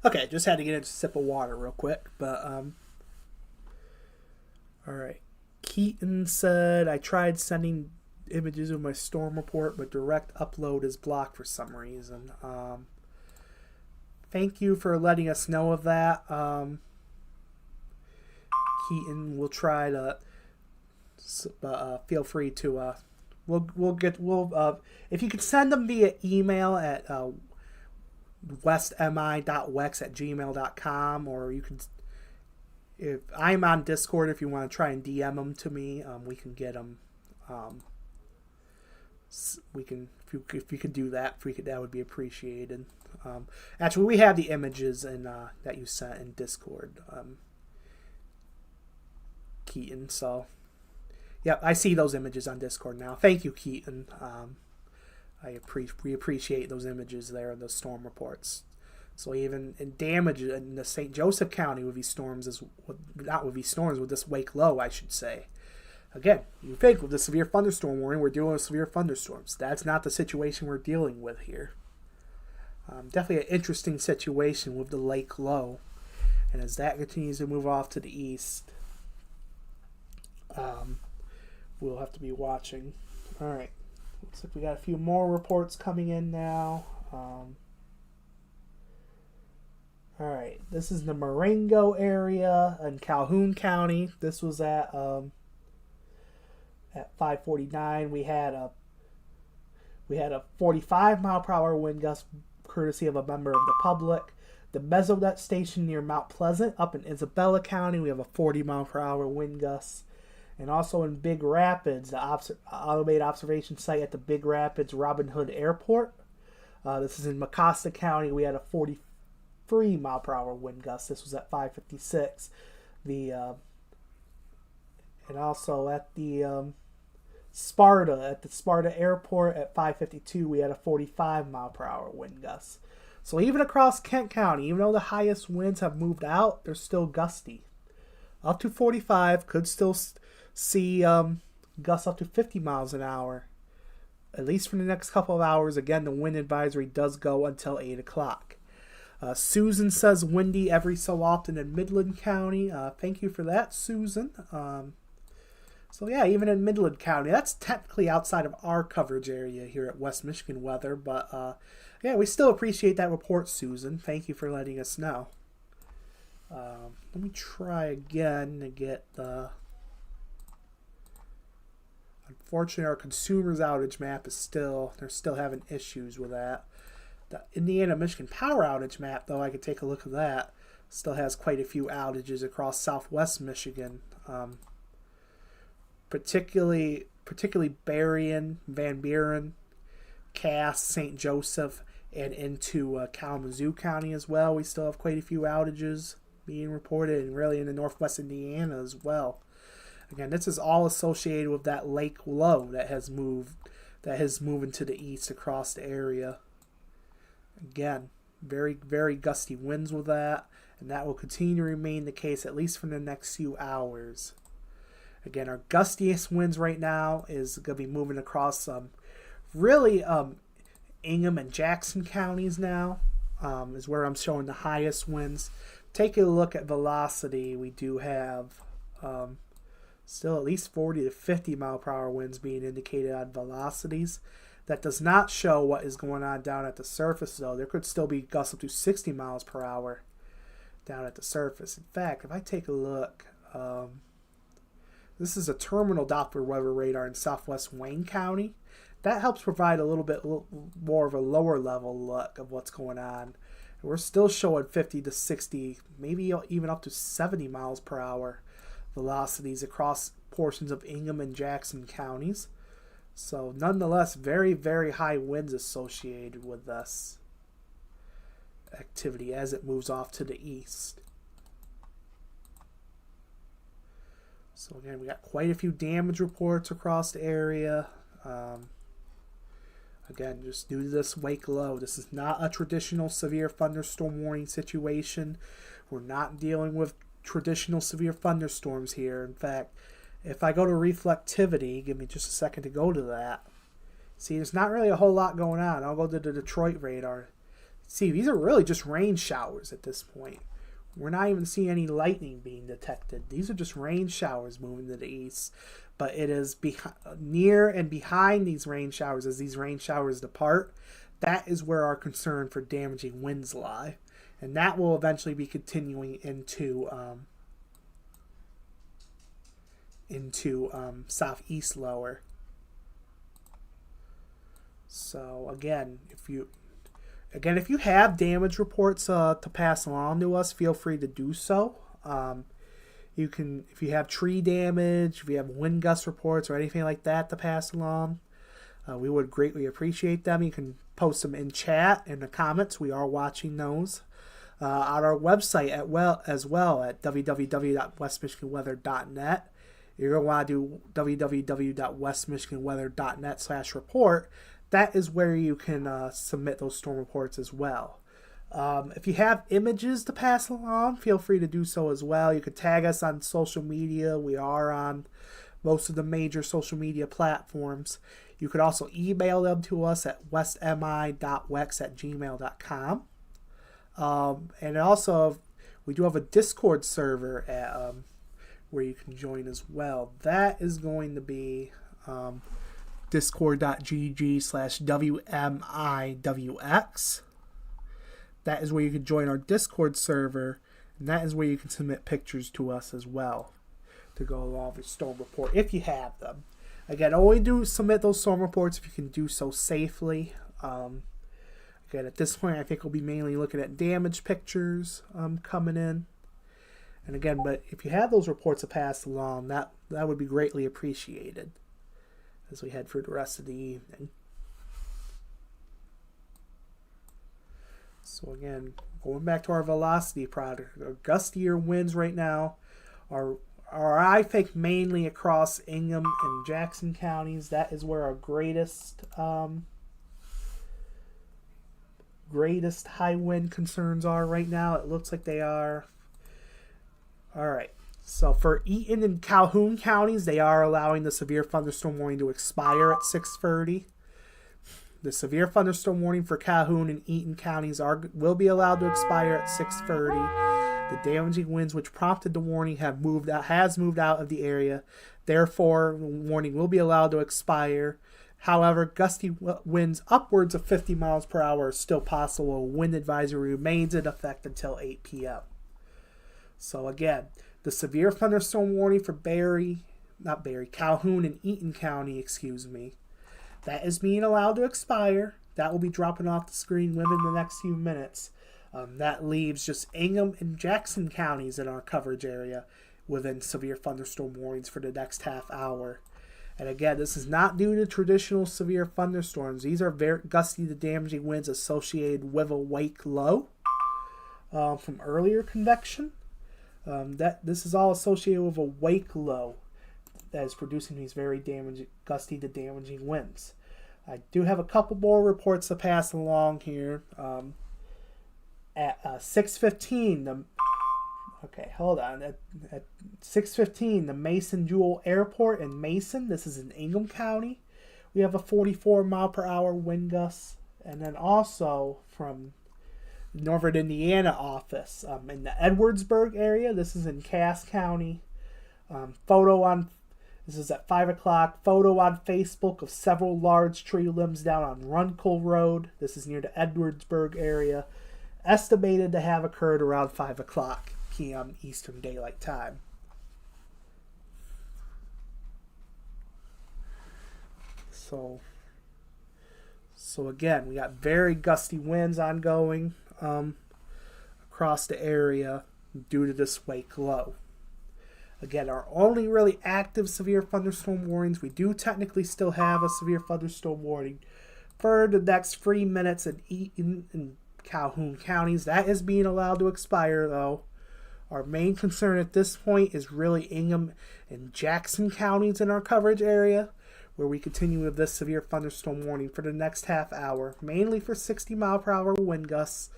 Okay, just had to get a sip of water real quick. But, alright. Keaton said, I tried sending images of my storm report, but direct upload is blocked for some reason. Thank you for letting us know of that. Keaton, we'll try to feel free to if you could send them via email at westmi.wex@gmail.com, or you can, if I'm on Discord, if you want to try and DM them to me, we can get them. We can, if you could do that, that would be appreciated. Actually, we have the images that you sent in Discord, Keaton. So, yep, I see those images on Discord now. Thank you, Keaton. We appreciate those images there in the storm reports. So even in damage in the St. Joseph County with these storms, with this wake low, I should say. Again, you think with the severe thunderstorm warning, we're dealing with severe thunderstorms. That's not the situation we're dealing with here. Definitely an interesting situation with the lake low. And as that continues to move off to the east, we'll have to be watching. All right. Looks like we got a few more reports coming in now. All right. This is the Marengo area in Calhoun County. This was at 5:49. We had a 45-mile-per-hour wind gust, courtesy of a member of the public. The Mesonet station near Mount Pleasant up in Isabella County, we have a 40-mile-per-hour wind gust. And also in Big Rapids, the automated observation site at the Big Rapids Robin Hood Airport. This is in Mecosta County. We had a 43-mile-per-hour wind gust. This was at 5:56. And also at the Sparta Airport at 5:52, we had a 45-mile-per-hour wind gust. So even across Kent County, even though the highest winds have moved out, they're still gusty. Up to 45, could still see gusts up to 50 miles an hour. At least for the next couple of hours. Again, the wind advisory does go until 8 o'clock. Susan says windy every so often in Midland County. Thank you for that, Susan. So yeah, even in Midland County, that's technically outside of our coverage area here at West Michigan Weather. But yeah, we still appreciate that report, Susan. Thank you for letting us know. Let me try again to get the... Unfortunately, our consumers outage map is they're still having issues with that. The Indiana-Michigan power outage map, though, I could take a look at that. Still has quite a few outages across southwest Michigan. Particularly Berrien, Van Buren, Cass, St. Joseph, and into Kalamazoo County as well. We still have quite a few outages being reported, and really in the northwest Indiana as well. Again, this is all associated with that lake low that has moved to the east across the area. Again, very, very gusty winds with that, and that will continue to remain the case at least for the next few hours. Again, our gustiest winds right now is going to be moving across Ingham and Jackson counties now, is where I'm showing the highest winds. Taking a look at velocity, we do have still at least 40 to 50 mile per hour winds being indicated on velocities. That does not show what is going on down at the surface, though. There could still be gusts up to 60 miles per hour down at the surface. In fact, if I take a look, this is a terminal Doppler weather radar in southwest Wayne County. That helps provide a little bit more of a lower level look of what's going on. We're still showing 50 to 60, maybe even up to 70 miles per hour velocities across portions of Ingham and Jackson counties. So nonetheless, very, very high winds associated with this activity as it moves off to the east. So again, we got quite a few damage reports across the area. Again, just due to this wake low, this is not a traditional severe thunderstorm warning situation. We're not dealing with traditional severe thunderstorms here. In fact, if I go to reflectivity, give me just a second to go to that. See, there's not really a whole lot going on. I'll go to the Detroit radar. See, these are really just rain showers at this point. We're not even seeing any lightning being detected. These are just rain showers moving to the east. But it is near and behind these rain showers, as these rain showers depart, that is where our concern for damaging winds lie. And that will eventually be continuing into southeast lower. So again, if you have damage reports to pass along to us, feel free to do so. You can, if you have tree damage, if you have wind gust reports or anything like that to pass along, we would greatly appreciate them. You can post them in chat, in the comments. We are watching those. On our website as well at www.westmichiganweather.net. You're going to want to do www.westmichiganweather.net/report. that is where you can submit those storm reports as well. If you have images to pass along, feel free to do so as well. You can tag us on social media. We are on most of the major social media platforms. You could also email them to us at westmi.wex@gmail.com. And also, we do have a Discord server at, where you can join as well. That is going to be discord.gg/WMIWX. That is where you can join our Discord server, and that is where you can submit pictures to us as well to go along with your storm report if you have them. Again, only do submit those storm reports if you can do so safely. Again, at this point, I think we'll be mainly looking at damage pictures coming in. And again, but if you have those reports to pass along, that would be greatly appreciated as we head through the rest of the evening. So again, going back to our velocity product, our gustier winds right now are I think mainly across Ingham and Jackson counties. That is where our greatest high wind concerns are right now. It looks like they are. All right. So for Eaton and Calhoun counties, they are allowing the severe thunderstorm warning to expire at 6:30. The severe thunderstorm warning for Calhoun and Eaton counties will be allowed to expire at 6:30. The damaging winds which prompted the warning has moved out of the area. Therefore, the warning will be allowed to expire. However, gusty winds upwards of 50 miles per hour are still possible. A wind advisory remains in effect until 8 p.m. So again, the severe thunderstorm warning for Calhoun and Eaton County, that is being allowed to expire. That will be dropping off the screen within the next few minutes. That leaves just Ingham and Jackson counties in our coverage area within severe thunderstorm warnings for the next half hour. And again, this is not due to traditional severe thunderstorms. These are very gusty to damaging winds associated with a wake low from earlier convection. This is all associated with a wake low that is producing these very gusty to damaging winds. I do have a couple more reports to pass along here. At 6:15, At 6:15, the Mason Jewell Airport in Mason. This is in Ingham County. We have a 44 mile per hour wind gust, and then also from Northern Indiana office in the Edwardsburg area. This is in Cass County. This is at 5 o'clock. Photo on Facebook of several large tree limbs down on Runkle Road. This is near the Edwardsburg area. Estimated to have occurred around 5 o'clock p.m. Eastern Daylight Time. So again, we got very gusty winds ongoing across the area due to this wake low. Again, our only really active severe thunderstorm warnings, we do technically still have a severe thunderstorm warning for the next 3 minutes in Eaton and Calhoun counties. That is being allowed to expire, though. Our main concern at this point is really Ingham and Jackson counties in our coverage area, where we continue with this severe thunderstorm warning for the next half hour, mainly for 60 mile per hour wind gusts.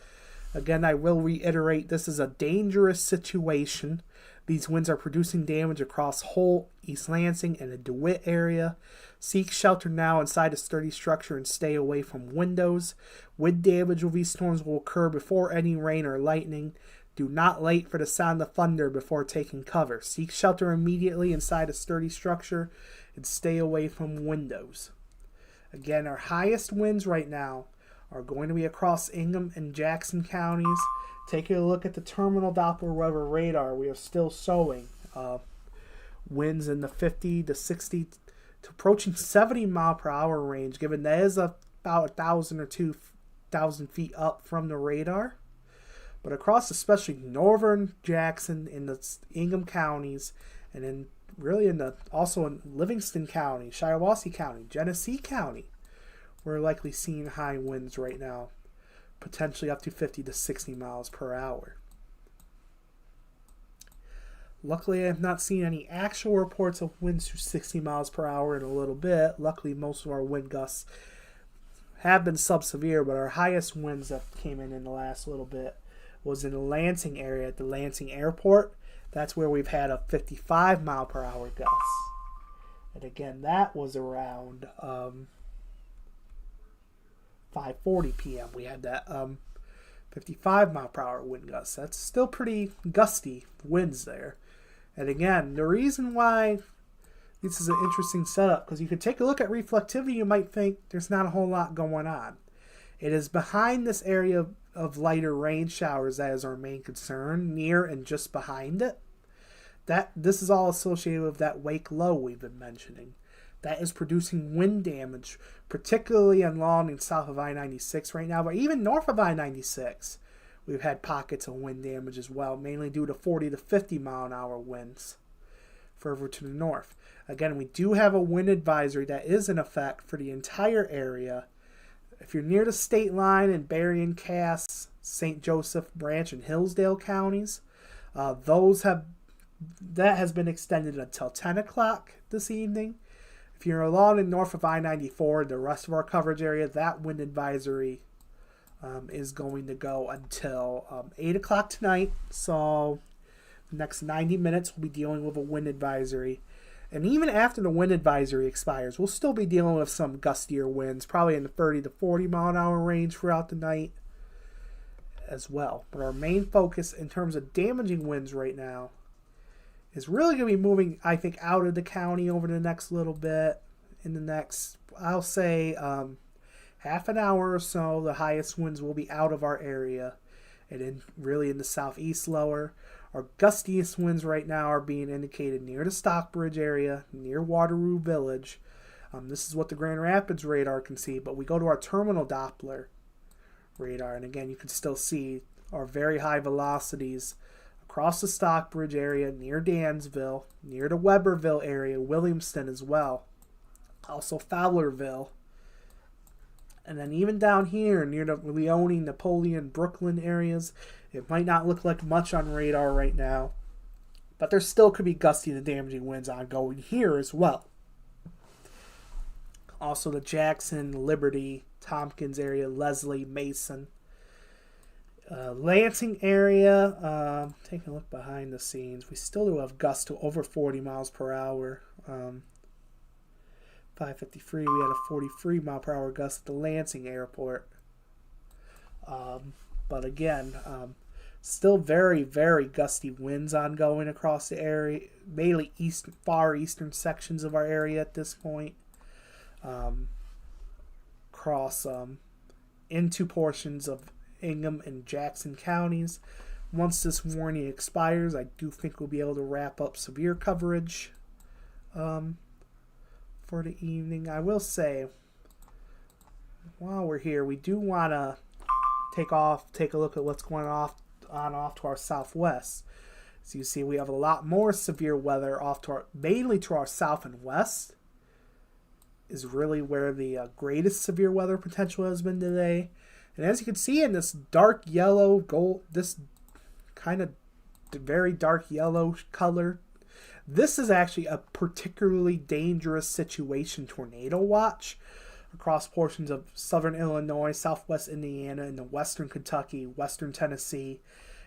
Again, I will reiterate, this is a dangerous situation. These winds are producing damage across Holt, East Lansing, and the DeWitt area. Seek shelter now inside a sturdy structure and stay away from windows. Wind damage with these storms will occur before any rain or lightning. Do not wait for the sound of thunder before taking cover. Seek shelter immediately inside a sturdy structure and stay away from windows. Again, our highest winds right now are going to be across Ingham and Jackson counties. Taking a look at the terminal Doppler weather radar, we are still showing winds in the 50 to 60 to approaching 70 mile per hour range, given that is about 1,000 or 2,000 feet up from the radar. But across especially northern Jackson in the Ingham counties, and in also in Livingston County, Shiawassee County, Genesee County, we're likely seeing high winds right now, potentially up to 50 to 60 miles per hour. Luckily, I have not seen any actual reports of winds to 60 miles per hour in a little bit. Luckily, most of our wind gusts have been sub-severe, but our highest winds that came in the last little bit was in the Lansing area at the Lansing airport. That's where we've had a 55 mile per hour gust. And again, that was around 5:40 p.m. We had that 55 mile per hour wind gust. That's still pretty gusty winds there. And again, the reason why this is an interesting setup, because you could take a look at reflectivity, you might think there's not a whole lot going on. It is behind this area of lighter rain showers that is our main concern, near and just behind it. This is all associated with that wake low we've been mentioning. That is producing wind damage, particularly along and south of I-96 right now, but even north of I-96. We've had pockets of wind damage as well, mainly due to 40 to 50 mile an hour winds further to the north. Again, we do have a wind advisory that is in effect for the entire area. If you're near the state line in Berrien, Cass, St. Joseph, Branch, and Hillsdale counties, that has been extended until 10 o'clock this evening. If you're along and north of I-94, the rest of our coverage area, that wind advisory is going to go until 8 o'clock tonight. So the next 90 minutes we'll be dealing with a wind advisory. And even after the wind advisory expires, we'll still be dealing with some gustier winds, probably in the 30 to 40 mile an hour range throughout the night as well. But our main focus in terms of damaging winds right now is really going to be moving, I think, out of the county over the next little bit. In the next, I'll say, half an hour or so, the highest winds will be out of our area. And really in the southeast lower. Our gustiest winds right now are being indicated near the Stockbridge area, near Waterloo Village. This is what the Grand Rapids radar can see, but we go to our terminal Doppler radar, and again, you can still see our very high velocities across the Stockbridge area, near Dansville, near the Weberville area, Williamston as well, also Fowlerville. And then even down here near the Leone, Napoleon, Brooklyn areas, it might not look like much on radar right now, but there still could be gusty to damaging winds ongoing here as well. Also the Jackson, Liberty, Tompkins area, Leslie, Mason, Lansing area. Taking a look behind the scenes, we still do have gusts to over 40 miles per hour. 5:53, we had a 43 mile per hour gust at the Lansing airport. But again, still very, very gusty winds ongoing across the area, mainly far eastern sections of our area at this point. Across into portions of Ingham and Jackson counties. Once this warning expires, I do think we'll be able to wrap up severe coverage for the evening. I will say, while we're here, we do want to take a look at what's going off to our southwest. So you see we have a lot more severe weather mainly to our south and west is really where the greatest severe weather potential has been today. And as you can see in this dark yellow this kind of very dark yellow color, this is actually a particularly dangerous situation tornado watch across portions of southern Illinois, southwest Indiana, and the western Kentucky, western Tennessee,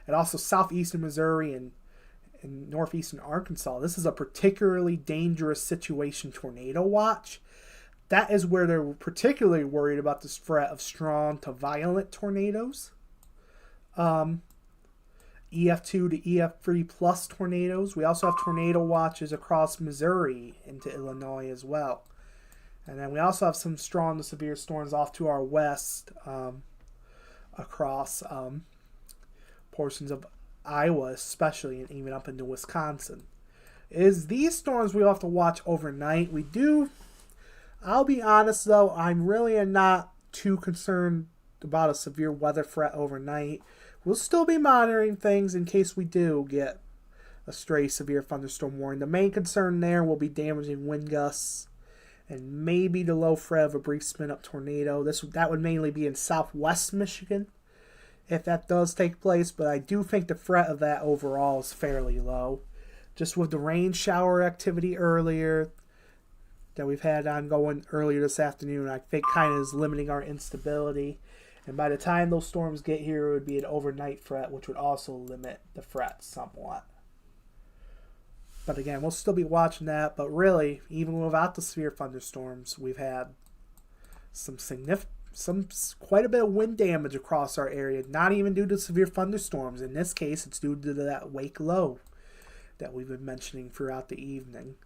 and also southeastern Missouri and northeastern Arkansas. This is a particularly dangerous situation tornado watch. That is where they're particularly worried about this threat of strong to violent tornadoes. EF2 to EF3 plus tornadoes. We also have tornado watches across Missouri into Illinois as well. And then we also have some strong to severe storms off to our west across portions of Iowa especially, and even up into Wisconsin. These storms we have to watch overnight. I'll be honest though, I'm really not too concerned about a severe weather threat overnight. We'll still be monitoring things in case we do get a stray severe thunderstorm warning. The main concern there will be damaging wind gusts and maybe the low threat of a brief spin-up tornado. That would mainly be in southwest Michigan if that does take place, but I do think the threat of that overall is fairly low. Just with the rain shower activity earlier, that we've had ongoing earlier this afternoon, I think kind of is limiting our instability. And by the time those storms get here, it would be an overnight fret, which would also limit the fret somewhat. But again, we'll still be watching that. But really, even without the severe thunderstorms, we've had quite a bit of wind damage across our area. Not even due to severe thunderstorms. In this case, it's due to that wake low that we've been mentioning throughout the evening.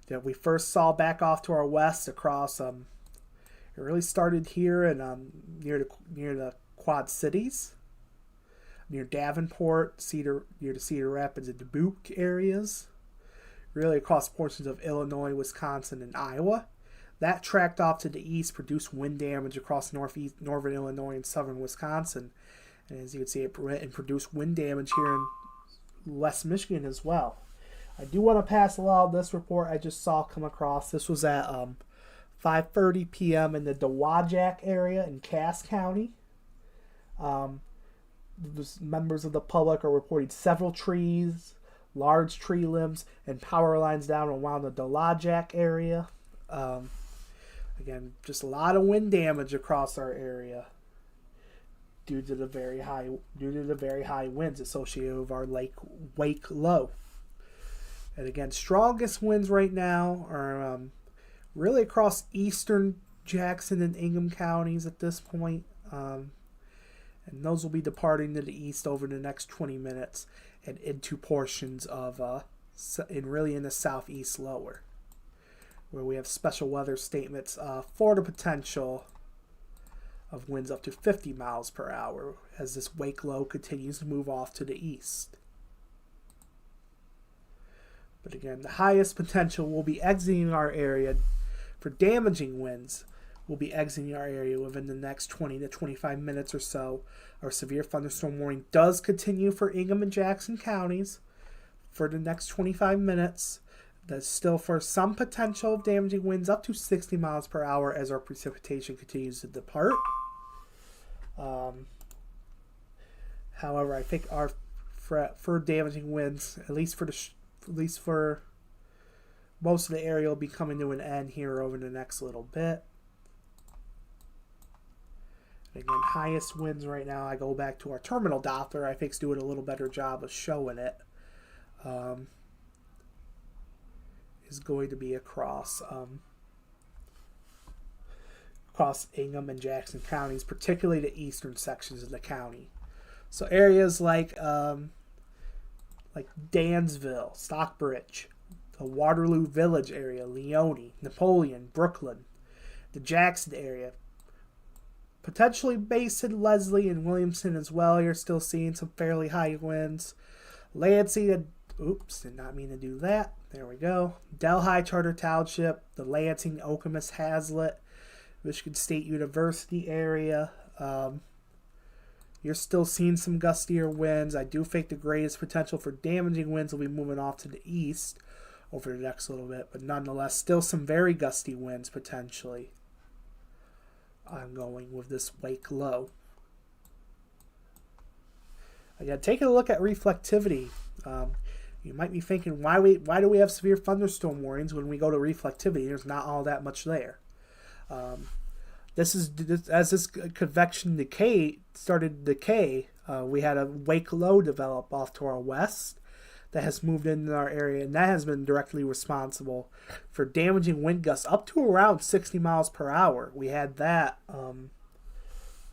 That we first saw back off to our west across. It really started here and near the Quad Cities, near Davenport, near the Cedar Rapids and Dubuque areas. Really across portions of Illinois, Wisconsin, and Iowa. That tracked off to the east, produced wind damage across northern Illinois and southern Wisconsin. And as you can see, it produced wind damage here in West Michigan as well. I do want to pass along this report I just saw come across. This was at 5:30 p.m. in the Dowagiac area in Cass County. Members of the public are reporting several trees, large tree limbs, and power lines down around the Dowagiac area. Again, just a lot of wind damage across our area due to the very high winds associated with our wake low. And again, strongest winds right now are really across eastern Jackson and Ingham counties at this point. And those will be departing to the east over the next 20 minutes and into portions of, in the southeast lower, where we have special weather statements for the potential of winds up to 50 miles per hour as this wake low continues to move off to the east. But again, the highest potential will be exiting our area for damaging winds. Will be exiting our area within the next 20 to 25 minutes or so. Our severe thunderstorm warning does continue for Ingham and Jackson counties for the next 25 minutes. There's still for some potential of damaging winds up to 60 miles per hour as our precipitation continues to depart. However, I think our for damaging winds, at least for most of the area, will be coming to an end here over the next little bit. Again, highest winds right now, I go back to our terminal Doppler. I think it's doing a little better job of showing it. Is going to be across Ingham and Jackson counties, particularly the eastern sections of the county. So areas like Dansville, Stockbridge, the Waterloo Village area, Leone, Napoleon, Brooklyn, the Jackson area, potentially Mason, Leslie, and Williamson as well. You're still seeing some fairly high winds. Lansing, did not mean to do that. There we go. Delhi Charter Township, the Lansing, Okemos, Hazlet, Michigan State University area. You're still seeing some gustier winds. I do think the greatest potential for damaging winds will be moving off to the east over the next little bit, but nonetheless, still some very gusty winds potentially ongoing with this wake low. Again, taking a look at reflectivity. You might be thinking, why do we have severe thunderstorm warnings when we go to reflectivity? There's not all that much there. As this convection started to decay, we had a wake low develop off to our west that has moved into our area, and that has been directly responsible for damaging wind gusts up to around 60 miles per hour. We had that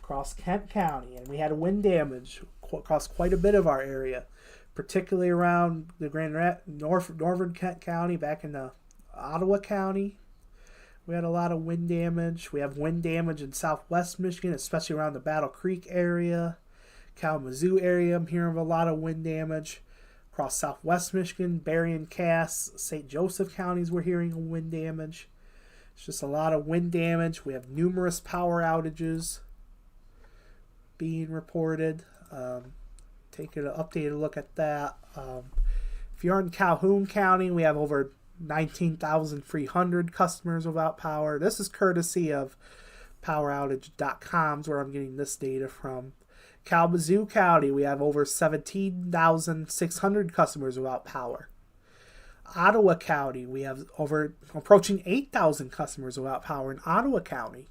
across Kent County, and we had wind damage across quite a bit of our area, particularly around the northern Kent County, back in the Ottawa County. We had a lot of wind damage. We have wind damage in southwest Michigan, especially around the Battle Creek area, Kalamazoo area. I'm hearing of a lot of wind damage. Across southwest Michigan, Berrien, Cass, St. Joseph counties, we're hearing wind damage. It's just a lot of wind damage. We have numerous power outages being reported. Taking an updated look at that. If you're in Calhoun County, we have over 19,300 customers without power. This is courtesy of poweroutage.com, where I'm getting this data from. Kalamazoo County, we have over 17,600 customers without power. Ottawa County, we have approaching 8,000 customers without power in Ottawa County.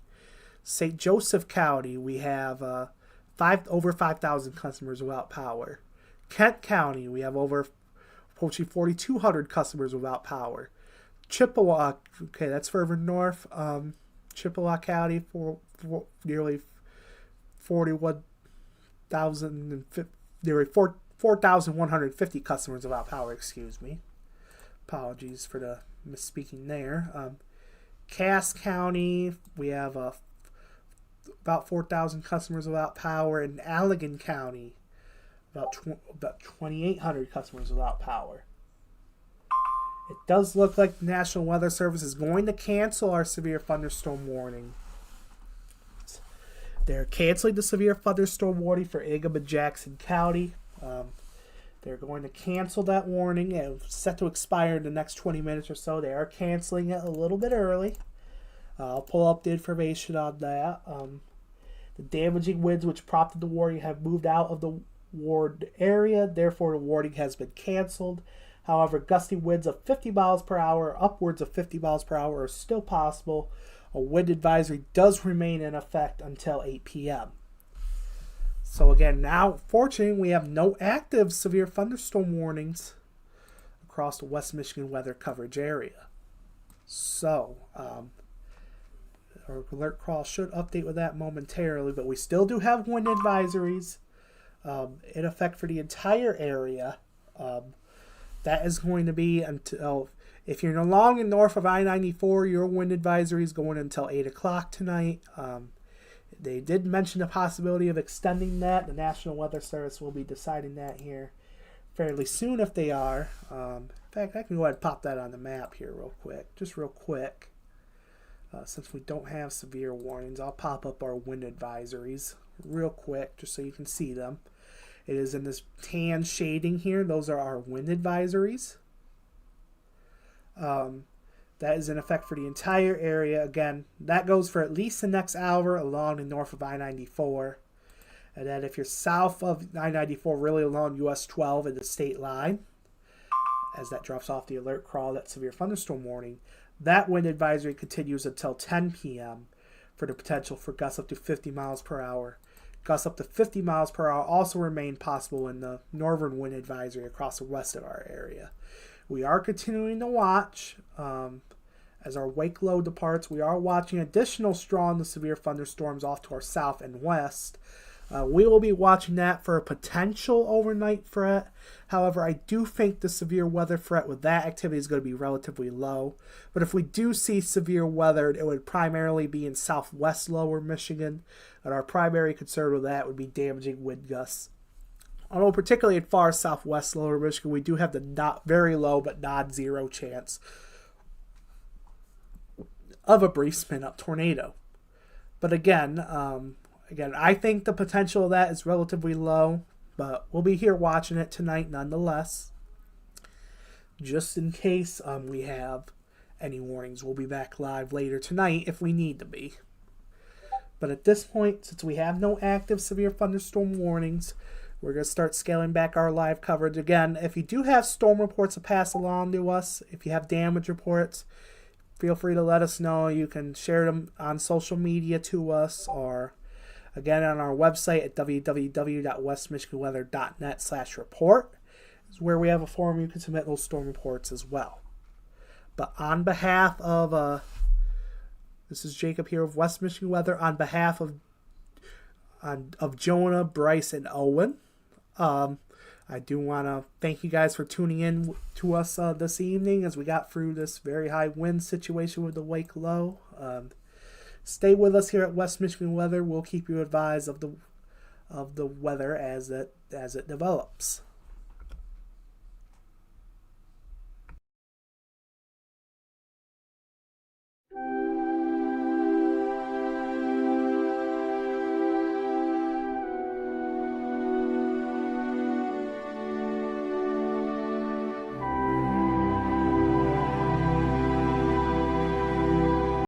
St. Joseph County, we have over 5,000 customers without power. Kent County, we have approaching 4,200 customers without power. Chippewa, okay, that's further north. Chippewa County, for nearly 41,000, nearly 4,150 customers without power. Excuse me. Apologies for the misspeaking there. Cass County, we have about 4,000 customers without power. In Allegan County, about 2,800 customers without power. It does look like the National Weather Service is going to cancel our severe thunderstorm warning. They're canceling the severe thunderstorm warning for Ingham and Jackson County. They're going to cancel that warning. It's set to expire in the next 20 minutes or so. They are canceling it a little bit early. I'll pull up the information on that. The damaging winds which prompted the warning have moved out of the warned area. Therefore, the warning has been canceled. However, gusty winds of 50 miles per hour, upwards of 50 miles per hour, are still possible. A wind advisory does remain in effect until 8 p.m. So again, now, fortunately, we have no active severe thunderstorm warnings across the West Michigan weather coverage area. So, our alert call should update with that momentarily, but we still do have wind advisories in effect for the entire area. That is going to be until, if you're along and north of I-94, your wind advisory is going until 8 o'clock tonight. They did mention the possibility of extending that. The National Weather Service will be deciding that here fairly soon if they are. In fact, I can go ahead and pop that on the map here real quick. Just real quick. Since we don't have severe warnings, I'll pop up our wind advisories real quick just so you can see them. It is in this tan shading here. Those are our wind advisories. That is in effect for the entire area. Again, that goes for at least the next hour along and north of I-94. And then if you're south of I-94, really along US 12 and the state line, as that drops off the alert crawl, that severe thunderstorm warning, that wind advisory continues until 10 p.m. for the potential for gusts up to 50 miles per hour. Gusts up to 50 miles per hour also remain possible in the northern wind advisory across the west of our area. We are continuing to watch as our wake low departs. We are watching additional strong to severe thunderstorms off to our south and west. We will be watching that for a potential overnight threat. However, I do think the severe weather threat with that activity is going to be relatively low. But if we do see severe weather, it would primarily be in southwest lower Michigan. And our primary concern with that would be damaging wind gusts. Although particularly in far southwest lower Michigan, we do have the not very low but non-zero chance of a brief spin-up tornado. But again, I think the potential of that is relatively low, but we'll be here watching it tonight nonetheless. Just in case we have any warnings, we'll be back live later tonight if we need to be. But at this point, since we have no active severe thunderstorm warnings, we're going to start scaling back our live coverage. Again, if you do have storm reports to pass along to us, if you have damage reports, feel free to let us know. You can share them on social media to us, or again on our website at www.westmichiganweather.net/report is where we have a form you can submit those storm reports as well. But on behalf of this is Jacob here of West Michigan Weather, on behalf of Jonah, Bryce, and Owen, I do want to thank you guys for tuning in to us this evening as we got through this very high wind situation with the wake low. Stay with us here at West Michigan Weather. We'll keep you advised of the weather as it develops.